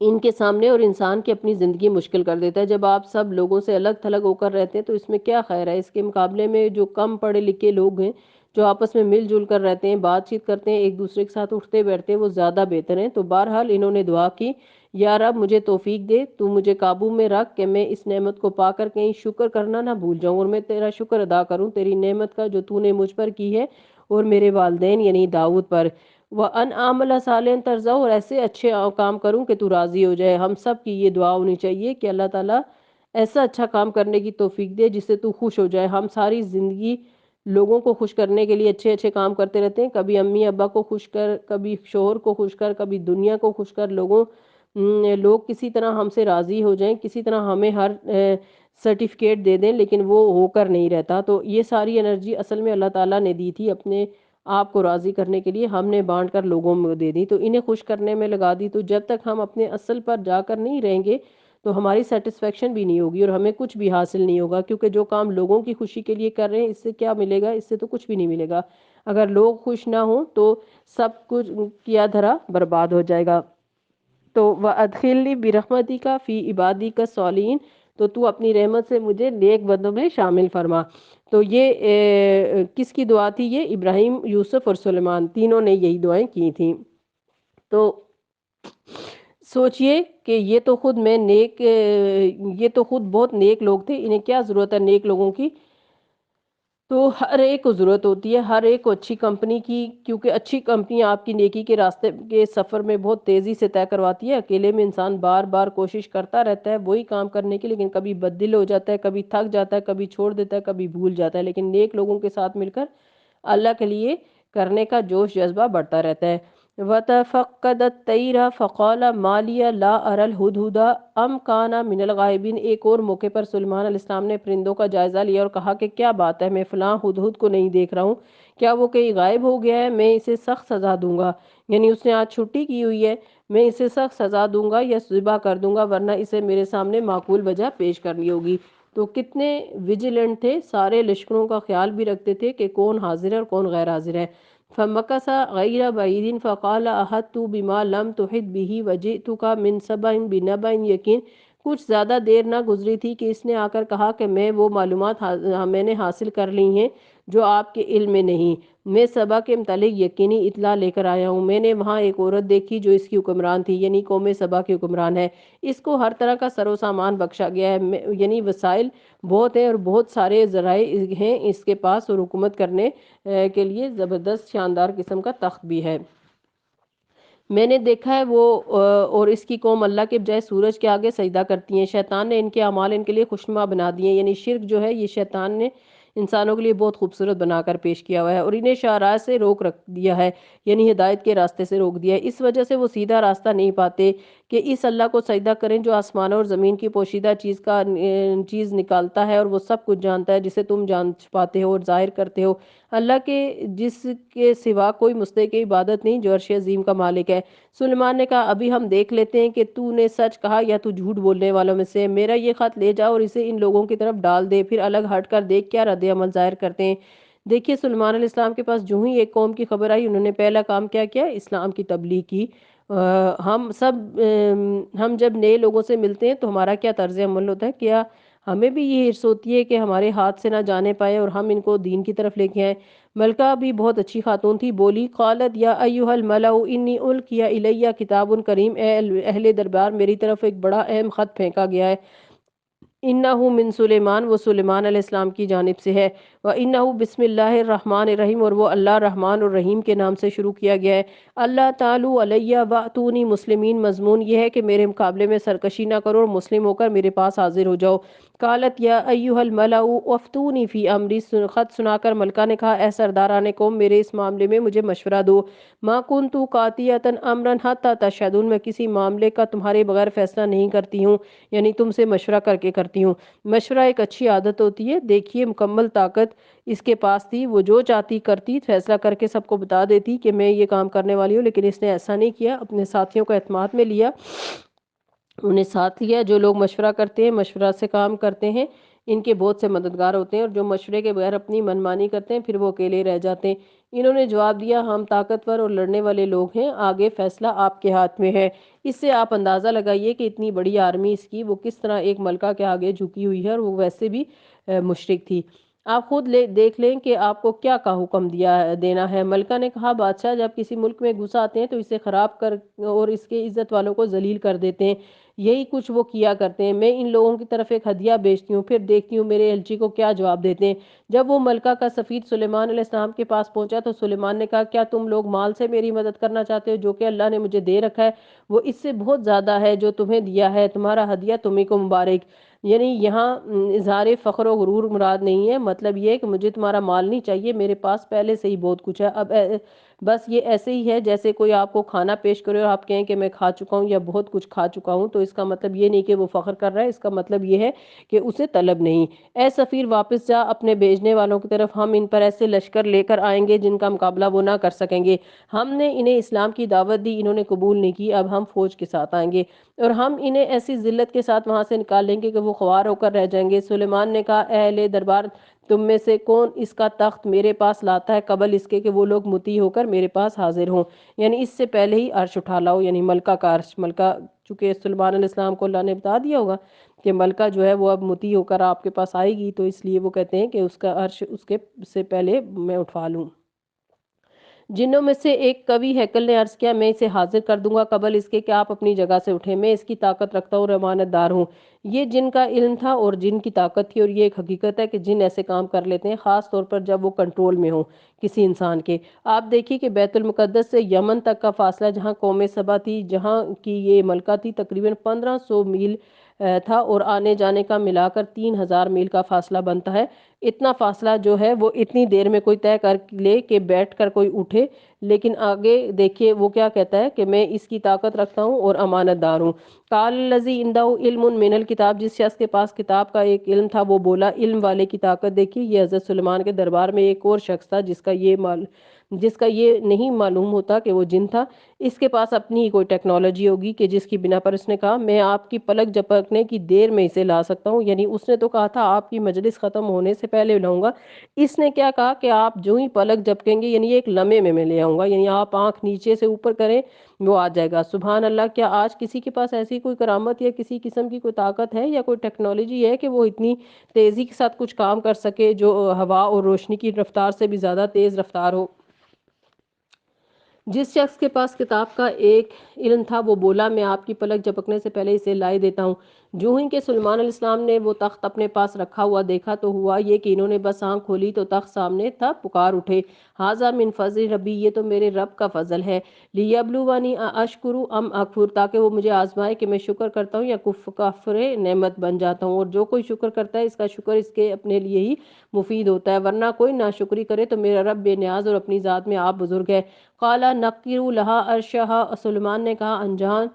ان کے سامنے، اور انسان کی اپنی زندگی مشکل کر دیتا ہے۔ جب آپ سب لوگوں سے الگ تھلگ ہو کر رہتے ہیں تو اس میں کیا خیر ہے؟ اس کے مقابلے میں جو کم پڑھے لکھے لوگ ہیں، جو آپس میں مل جل کر رہتے ہیں، بات چیت کرتے ہیں، ایک دوسرے کے ساتھ اٹھتے بیٹھتے ہیں، وہ زیادہ بہتر ہیں۔ تو بہرحال انہوں نے دعا کی، یا رب مجھے توفیق دے، تو مجھے قابو میں رکھ کہ میں اس نعمت کو پا کر کہیں شکر کرنا نہ بھول جاؤں، اور میں تیرا شکر ادا کروں تیری نعمت کا جو تو نے مجھ پر کی ہے اور میرے والدین یعنی داؤد پر۔ وَأَنْ أَعْمَلَ صَالِحًا تَرْضَاهُ، اور ایسے اچھے کام کروں کہ تو راضی ہو جائے۔ ہم سب کی یہ دعا ہونی چاہیے کہ اللہ تعالیٰ ایسا اچھا کام کرنے کی توفیق دے جس سے تو خوش ہو جائے۔ ہم ساری زندگی لوگوں کو خوش کرنے کے لیے اچھے اچھے کام کرتے رہتے ہیں، کبھی امی ابا کو خوش کر، کبھی شوہر کو خوش کر، کبھی دنیا کو خوش کر، لوگ کسی طرح ہم سے راضی ہو جائیں، کسی طرح ہمیں ہر سرٹیفکیٹ دے دیں، لیکن وہ ہو کر نہیں رہتا۔ تو یہ ساری انرجی اصل میں اللہ تعالیٰ نے دی تھی اپنے آپ کو راضی کرنے کے لیے، ہم نے بانٹ کر لوگوں میں دے دی، تو انہیں خوش کرنے میں لگا دی۔ تو جب تک ہم اپنے اصل پر جا کر نہیں رہیں گے تو ہماری سیٹسفیکشن بھی نہیں ہوگی اور ہمیں کچھ بھی حاصل نہیں ہوگا، کیونکہ جو کام لوگوں کی خوشی کے لیے کر رہے ہیں اس سے کیا ملے گا؟ اس سے تو کچھ بھی نہیں ملے گا۔ اگر لوگ خوش نہ ہوں تو سب کچھ کیا دھرا برباد ہو جائے گا۔ تو وَأَدْخِلْنِي بِرَحْمَتِكَ فِي عِبَادِكَ الصَّالِحِينَ، تو تو اپنی رحمت سے مجھے نیک بندوں میں شامل فرما۔ تو یہ کس کی دعا تھی؟ یہ ابراہیم، یوسف اور سلیمان تینوں نے یہی دعائیں کی تھیں۔ تو سوچئے کہ یہ تو خود بہت نیک لوگ تھے، انہیں کیا ضرورت ہے نیک لوگوں کی؟ تو ہر ایک کو ضرورت ہوتی ہے، ہر ایک کو اچھی کمپنی کی، کیونکہ اچھی کمپنی آپ کی نیکی کے راستے کے سفر میں بہت تیزی سے طے کرواتی ہے۔ اکیلے میں انسان بار بار کوشش کرتا رہتا ہے وہی کام کرنے کی، لیکن کبھی بددل ہو جاتا ہے، کبھی تھک جاتا ہے، کبھی چھوڑ دیتا ہے، کبھی بھول جاتا ہے، لیکن نیک لوگوں کے ساتھ مل کر اللہ کے لیے کرنے کا جوش جذبہ بڑھتا رہتا ہے۔ وَتَفَقَّدَ الطَّيْرَ فَقَالَ مَا لِيَ لَا أَرَى الْهُدْهُدَ أَمْ كَانَ مِنَ الْغَائِبِينَ۔ ایک اور موقع پر سلیمان علیہ السلام نے پرندوں کا جائزہ لیا اور کہا کہ کیا بات ہے، میں فلاں ہدہد کو نہیں دیکھ رہا ہوں، کیا وہ کہیں غائب ہو گیا ہے؟ میں اسے سخت سزا دوں گا، یعنی اس نے آج چھٹی کی ہوئی ہے، میں اسے سخت سزا دوں گا یا ذبح کر دوں گا، ورنہ اسے میرے سامنے معقول وجہ پیش کرنی ہوگی۔ تو کتنے ویجیلنٹ تھے، سارے لشکروں کا خیال بھی رکھتے تھے کہ کون حاضر ہے اور کون غیر حاضر ہے۔ فَمَكَثَ غَيْرَ بَعِيدٍ فَقَالَ أَحَطتُ بِمَا لَمْ تُحِطْ بِهِ وَجِئْتُكَ مِنْ سَبَإٍ بِنَبَإٍ یقین کچھ زیادہ دیر نہ گزری تھی کہ اس نے آ کر کہا کہ میں وہ معلومات میں نے حاصل کر لی ہیں جو آپ کے علم میں نہیں، میں سبا کے متعلق یقینی اطلاع لے کر آیا ہوں۔ میں نے وہاں ایک عورت دیکھی جو اس کی حکمران تھی، یعنی قوم سبا کی حکمران ہے، اس کو ہر طرح کا سر و سامان بخشا گیا ہے، یعنی وسائل بہت ہیں اور بہت سارے ذرائع ہیں اس کے پاس، اور حکومت کرنے کے لیے زبردست شاندار قسم کا تخت بھی ہے۔ میں نے دیکھا ہے وہ اور اس کی قوم اللہ کے بجائے سورج کے آگے سجدہ کرتی ہیں، شیطان نے ان کے اعمال ان کے لیے خوشنما بنا دیے ہیں، یعنی شرک جو ہے یہ شیطان نے انسانوں کے لیے بہت خوبصورت بنا کر پیش کیا ہوا ہے، اور انہیں شاہراہ سے روک رکھ دیا ہے، یعنی ہدایت کے راستے سے روک دیا ہے۔ اس وجہ سے وہ سیدھا راستہ نہیں پاتے کہ اس اللہ کو سجدہ کریں جو آسمانوں اور زمین کی پوشیدہ چیز نکالتا ہے، اور وہ سب کچھ جانتا ہے جسے تم جان پاتے ہو اور ظاہر کرتے ہو، اللہ کے جس کے سوا کوئی مستحق عبادت نہیں، جو عرش عظیم کا مالک ہے۔ سلیمان نے کہا ابھی ہم دیکھ لیتے ہیں کہ تو نے سچ کہا یا تو جھوٹ بولنے والوں میں سے۔ میرا یہ خط لے جا اور اسے ان لوگوں کی طرف ڈال دے، پھر الگ ہٹ کر دیکھ کیا رد عمل ظاہر کرتے ہیں۔ دیکھیے سلیمان علیہ السلام کے پاس جو ہی ایک قوم کی خبر آئی، انہوں نے پہلا کام کیا کیا؟ اسلام کی تبلیغ کی۔ ہم جب نئے لوگوں سے ملتے ہیں تو ہمارا کیا طرز عمل ہوتا ہے؟ کیا ہمیں بھی یہ حرص ہوتی ہے کہ ہمارے ہاتھ سے نہ جانے پائے اور ہم ان کو دین کی طرف لے کے آئیں؟ ملکہ بھی بہت اچھی خاتون تھی، بولی قالت یا ایھا الملأ انی القی الی کتاب کریم، اے اہل دربار، میری طرف ایک بڑا اہم خط پھینکا گیا ہے۔ انہ من سلیمان، وہ سلیمان علیہ السلام کی جانب سے ہے، وانہ بسم اللہ الرحمن الرحیم، اور وہ اللہ رحمان اور رحیم کے نام سے شروع کیا گیا ہے۔ اللہ تعالی علیہ واتونی مسلمین، مضمون یہ ہے کہ میرے مقابلے میں سرکشی نہ کرو اور مسلم ہو کر میرے پاس حاضر ہو جاؤ۔ قالت یا ایھا الملأ افتونی فی امری، خط سنا کر ملکہ نے کہا اے سرداران قوم، میرے اس معاملے میں مجھے مشورہ دو۔ ما کنت قاطعۃ امرا حتی تشہدون، میں کسی معاملے کا تمہارے بغیر فیصلہ نہیں کرتی ہوں، یعنی تم سے مشورہ کر کے کرتی ہوں۔ مشورہ ایک اچھی عادت ہوتی ہے۔ دیکھیے مکمل طاقت اس کے پاس تھی، وہ جو چاہتی کرتی، فیصلہ کر کے سب کو بتا دیتی کہ میں یہ کام کرنے والی ہوں، لیکن اس نے ایسا نہیں کیا، اپنے ساتھیوں کو اعتماد میں لیا، انہیں ساتھ لیا۔ جو لوگ مشورہ کرتے ہیں، مشورہ سے کام کرتے ہیں، ان کے بہت سے مددگار ہوتے ہیں، اور جو مشورے کے بغیر اپنی منمانی کرتے ہیں پھر وہ اکیلے رہ جاتے ہیں۔ انہوں نے جواب دیا ہم طاقتور اور لڑنے والے لوگ ہیں، آگے فیصلہ آپ کے ہاتھ میں ہے۔ اس سے آپ اندازہ لگائیے کہ اتنی بڑی آرمی اس کی، وہ کس طرح ایک ملکہ کے آگے جھکی ہوئی ہے، اور وہ ویسے بھی مشرک تھی۔ آپ خود دیکھ لیں کہ آپ کو کیا کا حکم دینا ہے۔ ملکہ نے کہا بادشاہ جب کسی ملک میں گھس آتے ہیں تو اسے خراب کر اور اس کے عزت والوں کو ذلیل کر دیتے ہیں، یہی کچھ وہ کیا کرتے ہیں۔ میں ان لوگوں کی طرف ایک ہدیہ بھیجتی ہوں، پھر دیکھتی ہوں میرے الچی کو کیا جواب دیتے ہیں۔ جب وہ ملکہ کا سفیر سلیمان علیہ السلام کے پاس پہنچا تو سلیمان نے کہا کیا تم لوگ مال سے میری مدد کرنا چاہتے ہو؟ جو کہ اللہ نے مجھے دے رکھا ہے وہ اس سے بہت زیادہ ہے جو تمہیں دیا ہے، تمہارا ہدیہ تمہیں کو مبارک۔ یعنی یہاں اظہار فخر و غرور مراد نہیں ہے، مطلب یہ ہے کہ مجھے تمہارا مال نہیں چاہیے، میرے پاس پہلے سے ہی بہت کچھ ہے۔ اب بس یہ ایسے ہی ہے جیسے کوئی آپ کو کھانا پیش کرے اور آپ کہیں کہ میں کھا چکا ہوں یا بہت کچھ کھا چکا ہوں، تو اس کا مطلب یہ نہیں کہ وہ فخر کر رہا ہے، اس کا مطلب یہ ہے کہ اسے طلب نہیں۔ اے سفیر واپس جا اپنے بھیجنے والوں کی طرف، ہم ان پر ایسے لشکر لے کر آئیں گے جن کا مقابلہ وہ نہ کر سکیں گے۔ ہم نے انہیں اسلام کی دعوت دی، انہوں نے قبول نہیں کی، اب ہم فوج کے ساتھ آئیں گے اور ہم انہیں ایسی ذلت کے ساتھ وہاں سے نکال لیں گے کہ وہ خوار ہو کر رہ جائیں گے۔ سلیمان نے کہا اے اہل دربار، تم میں سے کون اس کا تخت میرے پاس لاتا ہے قبل اس کے کہ وہ لوگ مطیع ہو کر میرے پاس حاضر ہوں، یعنی اس سے پہلے ہی عرش اٹھا لاؤ، یعنی ملکہ کا عرش۔ ملکہ چونکہ سلیمان علیہ السلام کو اللہ نے بتا دیا ہوگا کہ ملکہ جو ہے وہ اب مطیع ہو کر آپ کے پاس آئے گی، تو اس لیے وہ کہتے ہیں کہ اس کا عرش اس کے سے پہلے میں اٹھا لوں۔ جنوں میں سے ایک قوی ہیکل نے عرض کیا میں اسے حاضر کر دوں گا قبل اس کے کہ آپ اپنی جگہ سے اٹھیں، میں اس کی طاقت رکھتا ہوں اور امانت دار ہوں۔ یہ جن کا علم تھا اور جن کی طاقت تھی، اور یہ ایک حقیقت ہے کہ جن ایسے کام کر لیتے ہیں، خاص طور پر جب وہ کنٹرول میں ہوں کسی انسان کے۔ آپ دیکھیے کہ بیت المقدس سے یمن تک کا فاصلہ، جہاں قوم سبا تھی، جہاں کی یہ ملکہ تھی، تقریباً 1500 میل تھا، اور آنے جانے کا ملا کر 3000 میل کا فاصلہ بنتا ہے۔ اتنا فاصلہ جو ہے وہ اتنی دیر میں کوئی طے کر لے کہ بیٹھ کر کوئی اٹھے، لیکن آگے دیکھیے وہ کیا کہتا ہے کہ میں اس کی طاقت رکھتا ہوں اور امانت دار ہوں۔ قال الذی عنده علم من الکتاب، جس شخص کے پاس کتاب کا ایک علم تھا وہ بولا علم والے کی طاقت۔ دیکھیے یہ حضرت سلیمان کے دربار میں ایک اور شخص تھا جس کا یہ نہیں معلوم ہوتا کہ وہ جن تھا، اس کے پاس اپنی ہی کوئی ٹیکنالوجی ہوگی کہ جس کی بنا پر اس نے کہا میں آپ کی پلک جھپکنے کی دیر میں اسے لا سکتا ہوں، یعنی اس نے تو کہا تھا آپ کی مجلس ختم ہونے سے پہلے لاؤں گا، اس نے کیا کہا کہ آپ جو ہی پلک جھپکیں گے یعنی ایک لمحے میں لے آؤں گا، یعنی آپ آنکھ نیچے سے اوپر کریں وہ آ جائے گا۔ سبحان اللہ! کیا آج کسی کے پاس ایسی کوئی کرامت یا کسی قسم کی کوئی طاقت ہے یا کوئی ٹیکنالوجی ہے کہ وہ اتنی تیزی کے ساتھ کچھ کام کر سکے جو ہوا اور روشنی کی رفتار سے بھی زیادہ تیز رفتار ہو؟ جس شخص کے پاس کتاب کا ایک علم تھا وہ بولا میں آپ کی پلک جھپکنے سے پہلے اسے لائے دیتا ہوں۔ جو ہی کہ سلیمان علیہ السلام نے وہ تخت اپنے پاس رکھا ہوا دیکھا تو ہوا یہ کہ انہوں نے بس آنکھ کھولی تو تخت سامنے تھا، پکار اٹھے، ھذا من فضل ربی، یہ تو میرے رب کا فضل ہے، لیبلونی اشکر ام اکفر، تاکہ وہ مجھے آزمائے کہ میں شکر کرتا ہوں یا کفر نعمت بن جاتا ہوں، اور جو کوئی شکر کرتا ہے اس کا شکر اس کے اپنے لیے ہی مفید ہوتا ہے، ورنہ کوئی ناشکری کرے تو میرا رب بے نیاز اور اپنی ذات میں آپ بزرگ ہے۔ قال نقروا لها عرشها، سلیمان نے کہا انجان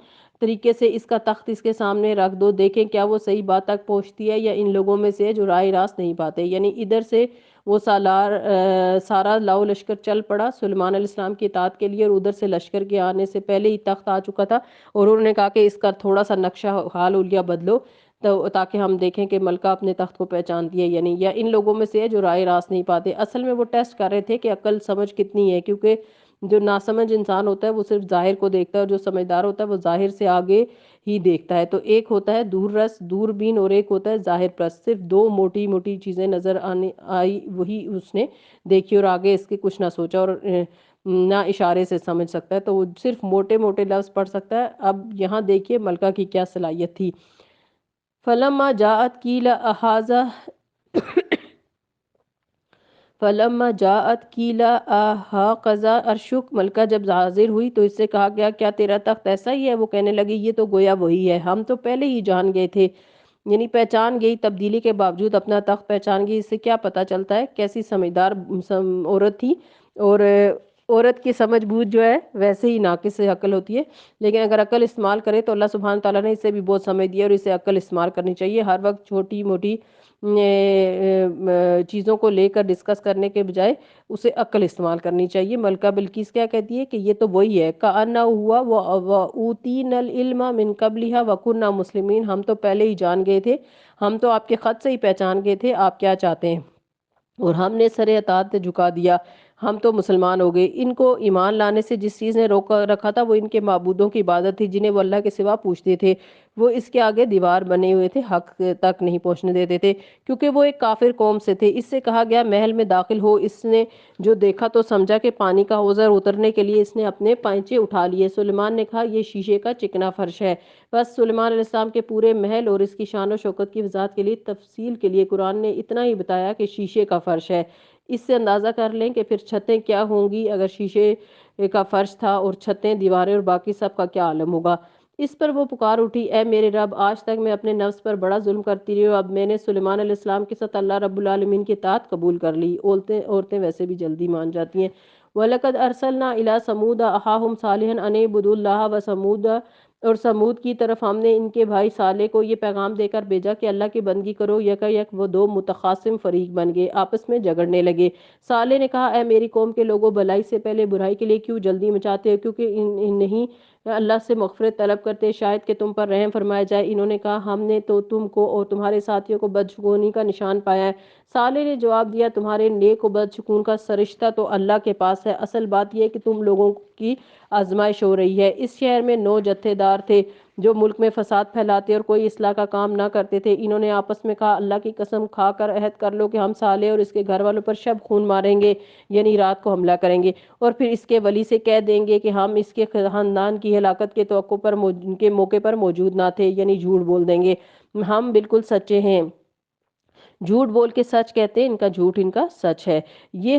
طریقے سے اس کا تخت اس کے سامنے رکھ دو، دیکھیں کیا وہ صحیح بات تک پہنچتی ہے یا ان لوگوں میں سے جو رائے راست نہیں پاتے۔ یعنی ادھر سے وہ سارا لاؤ لشکر چل پڑا سلیمان علیہ السلام کی اطاعت کے لیے، اور ادھر سے لشکر کے آنے سے پہلے ہی تخت آ چکا تھا، اور انہوں نے کہا کہ اس کا تھوڑا سا نقشہ حال اولیا بدلو تو تاکہ ہم دیکھیں کہ ملکہ اپنے تخت کو پہچانتی ہے یعنی، یا ان لوگوں میں سے ہے جو رائے راست نہیں پاتے۔ اصل میں وہ ٹیسٹ کر رہے تھے کہ عقل سمجھ کتنی ہے، کیونکہ جو ناسمجھ انسان ہوتا ہے وہ صرف ظاہر کو دیکھتا ہے، اور جو سمجھدار ہوتا ہے وہ ظاہر سے آگے ہی دیکھتا ہے۔ تو ایک ہوتا ہے دور رس دوربین اور ایک ہوتا ہے ظاہر پرست، صرف دو موٹی موٹی چیزیں نظر آئی وہی اس نے دیکھی، اور آگے اس کے کچھ نہ سوچا اور نہ اشارے سے سمجھ سکتا ہے، تو وہ صرف موٹے موٹے لفظ پڑھ سکتا ہے۔ اب یہاں دیکھیے ملکہ کی کیا صلاحیت تھی۔ فلما جاءت قیل اھذا فلما جاءت قیل اھذا عرشک، ملکہ جب حاضر ہوئی تو اس سے کہا گیا کیا تیرا تخت ایسا ہی ہے؟ وہ کہنے لگی یہ تو گویا وہی ہے، ہم تو پہلے ہی جان گئے تھے، یعنی پہچان گئی، تبدیلی کے باوجود اپنا تخت پہچان گئی۔ اس سے کیا پتہ چلتا ہے کیسی سمجھدار عورت تھی، اور عورت کی سمجھ بوجھ جو ہے ویسے ہی ناقص عقل ہوتی ہے، لیکن اگر عقل استعمال کرے تو اللہ سبحانہ تعالیٰ نے اسے بھی بہت سمجھ دیا، اور اسے عقل استعمال کرنی چاہیے ہر وقت، چھوٹی موٹی چیزوں کو لے کر ڈسکس کرنے کے بجائے اسے عقل استعمال کرنی چاہیے۔ ملکہ بلقیس کیا کہتی ہے کہ یہ تو وہی ہے، کأنہ ہوا وَأُوتِینَا الْعِلْمَ مِن قَبْلِهَا وَكُنَّا مُسْلِمِین، ہم تو پہلے ہی جان گئے تھے، ہم تو آپ کے خط سے ہی پہچان گئے تھے آپ کیا چاہتے ہیں، اور ہم نے سر اطاعت جھکا دیا، ہم تو مسلمان ہو گئے۔ ان کو ایمان لانے سے جس چیز نے روکا رکھا تھا وہ ان کے معبودوں کی عبادت تھی جنہیں وہ اللہ کے سوا پوچھتے تھے، وہ اس کے آگے دیوار بنے ہوئے تھے، حق تک نہیں پہنچنے دیتے تھے، کیونکہ وہ ایک کافر قوم سے تھے۔ اس سے کہا گیا محل میں داخل ہو، اس نے جو دیکھا تو سمجھا کہ پانی کا حوض اترنے کے لیے اس نے اپنے پائنچے اٹھا لیے۔ سلیمان نے کہا یہ شیشے کا چکنا فرش ہے۔ بس سلیمان علیہ السلام کے پورے محل اور اس کی شان و شوکت کی وضاحت کے لیے تفصیل کے لیے قرآن نے اتنا ہی بتایا کہ شیشے کا فرش ہے، اس سے اندازہ کر لیں کہ پھر چھتیں کیا ہوں گی اگر شیشے کا فرش تھا، اور چھتیں دیواریں اور باقی سب کا کیا عالم ہوگا۔ اس پر وہ پکار اٹھی اے میرے رب، آج تک میں اپنے نفس پر بڑا ظلم کرتی رہی ہوں، اب میں نے سلیمان علیہ السلام کے ساتھ اللہ رب العالمین کی اطاعت قبول کر لی۔ عورتیں ویسے بھی جلدی مان جاتی ہیں۔ وَلَقَدْ أَرْسَلْنَا إِلَىٰ ثَمُودَ أَخَاهُمْ صَالِحًا أَنِ اعْبُدُوا اللَّهَ وَثَمُودَ، اور سمود کی طرف ہم نے ان کے بھائی صالح کو یہ پیغام دے کر بھیجا کہ اللہ کی بندگی کرو، یکا یک وہ دو متخاصم فریق بن گئے، آپس میں جھگڑنے لگے۔ صالح نے کہا اے میری قوم کے لوگوں، بھلائی سے پہلے برائی کے لیے کیوں جلدی مچاتے ہو؟ کیونکہ نہیں اللہ سے مغفرت طلب کرتے شاید کہ تم پر رحم فرمایا جائے۔ انہوں نے کہا ہم نے تو تم کو اور تمہارے ساتھیوں کو بدشگونی کا نشان پایا ہے۔ صالح نے جواب دیا تمہارے نیک و بد شگون کا سرشتہ تو اللہ کے پاس ہے، اصل بات یہ ہے کہ تم لوگوں کی آزمائش ہو رہی ہے۔ اس شہر میں 9 جتھے دار تھے جو ملک میں فساد پھیلاتے اور کوئی اصلاح کا کام نہ کرتے تھے۔ انہوں نے آپس میں کہا اللہ کی قسم کھا کر عہد کر لو کہ ہم صالح اور اس کے گھر والوں پر شب خون ماریں گے، یعنی رات کو حملہ کریں گے، اور پھر اس کے ولی سے کہہ دیں گے کہ ہم اس کے خاندان کی ہلاکت کے توقع پر کے موقع پر موجود نہ تھے، یعنی جھوٹ بول دیں گے، ہم بالکل سچے ہیں، جھوٹ بول کے سچ کہتے ہیں، ان کا جھوٹ ان کا سچ ہے۔ یہ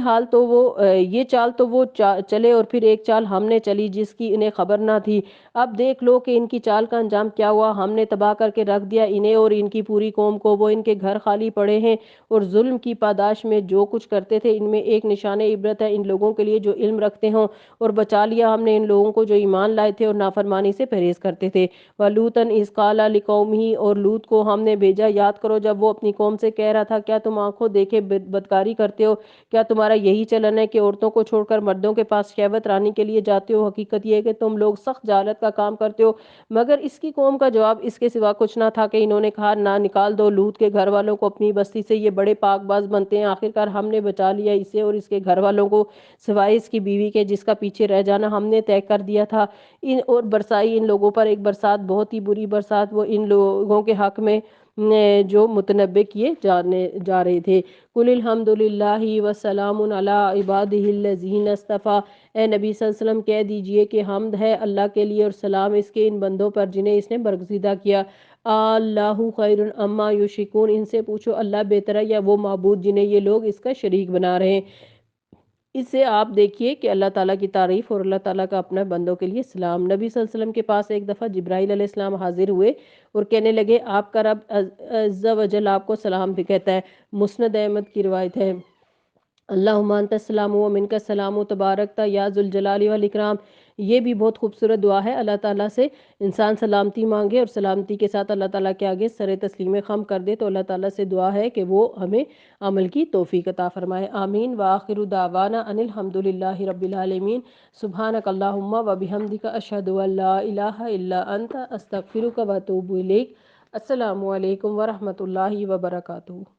چال تو وہ چلے اور پھر ایک چال ہم نے چلی جس کی انہیں خبر نہ تھی، اب دیکھ لو کہ ان کی چال کا انجام کیا ہوا، ہم نے تباہ کر کے رکھ دیا انہیں اور ان کی پوری قوم کو، وہ ان کے گھر خالی پڑے ہیں اور ظلم کی پاداش میں جو کچھ کرتے تھے، ان میں ایک نشان عبرت ہے ان لوگوں کے لیے جو علم رکھتے ہوں، اور بچا لیا ہم نے ان لوگوں کو جو ایمان لائے تھے اور نافرمانی سے پرہیز کرتے تھے۔ وَلُوطًا إِذْ قَالَ لِقَوْمِهِ، اور لوط کو ہم نے بھیجا، یاد کرو جب وہ اپنی قوم سے کہہ رہا تھا کیا تم آنکھوں دیکھے بدکاری کرتے ہو؟ کیا تمہارا یہی چلن ہے کہ عورتوں کو چھوڑ کر مردوں کے پاس شہوت رانی کے لیے جاتے ہو؟ حقیقت یہ ہے کہ تم لوگ سخت جہالت کا کام کرتے ہو۔ مگر اس کی قوم کا جواب اس کے سوا کچھ نہ تھا کہ انہوں نے کہا نہ نکال دو لوط کے گھر والوں کو اپنی بستی سے، یہ بڑے پاک باز بنتے ہیں، آخرکار ہم نے بچا لیا اسے اور اس کے گھر والوں کو، سوائے اس کی بیوی کے جس کا پیچھے رہ جانا ہم نے طے کر دیا تھا، اور برسائی ان لوگوں پر ایک برسات، بہت ہی بری برسات وہ ان لوگوں کے حق میں جو متنبع کیے جا رہے تھے۔ قل الحمدللہ وسلام علی عبادہ الذین اصطفیٰ، اے نبی صلی اللہ علیہ وسلم کہہ دیجئے کہ حمد ہے اللہ کے لیے اور سلام اس کے ان بندوں پر جنہیں اس نے برگزیدہ کیا۔ اللہ خیر اما یشرکون، ان سے پوچھو اللہ بہتر ہے یا وہ معبود جنہیں یہ لوگ اس کا شریک بنا رہے ہیں۔ اس سے آپ دیکھیے کہ اللہ تعالیٰ کی تعریف اور اللہ تعالیٰ کا اپنا بندوں کے لیے سلام۔ نبی صلی اللہ علیہ وسلم کے پاس ایک دفعہ جبرائیل علیہ السلام حاضر ہوئے اور کہنے لگے آپ کا رب عز و جل آپ کو سلام بھی کہتا ہے۔ مسند احمد کی روایت ہے، اللہم انت السلام و منک السلام تبارکتا یا ذوالجلال والاکرام۔ یہ بھی بہت خوبصورت دعا ہے۔ اللہ تعالیٰ سے انسان سلامتی مانگے اور سلامتی کے ساتھ اللہ تعالیٰ کے آگے سر تسلیم خم کر دے تو اللہ تعالیٰ سے دعا ہے کہ وہ ہمیں عمل کی توفیق عطا فرمائے، آمین۔ وآخر دعوانا ان الحمدللہ رب العالمین، سبحانک اللہم و بحمدک اشہد ان لا الہ الا انت استغفرک و اتوب الیک۔ السلام علیکم ورحمۃ اللہ وبرکاتہ۔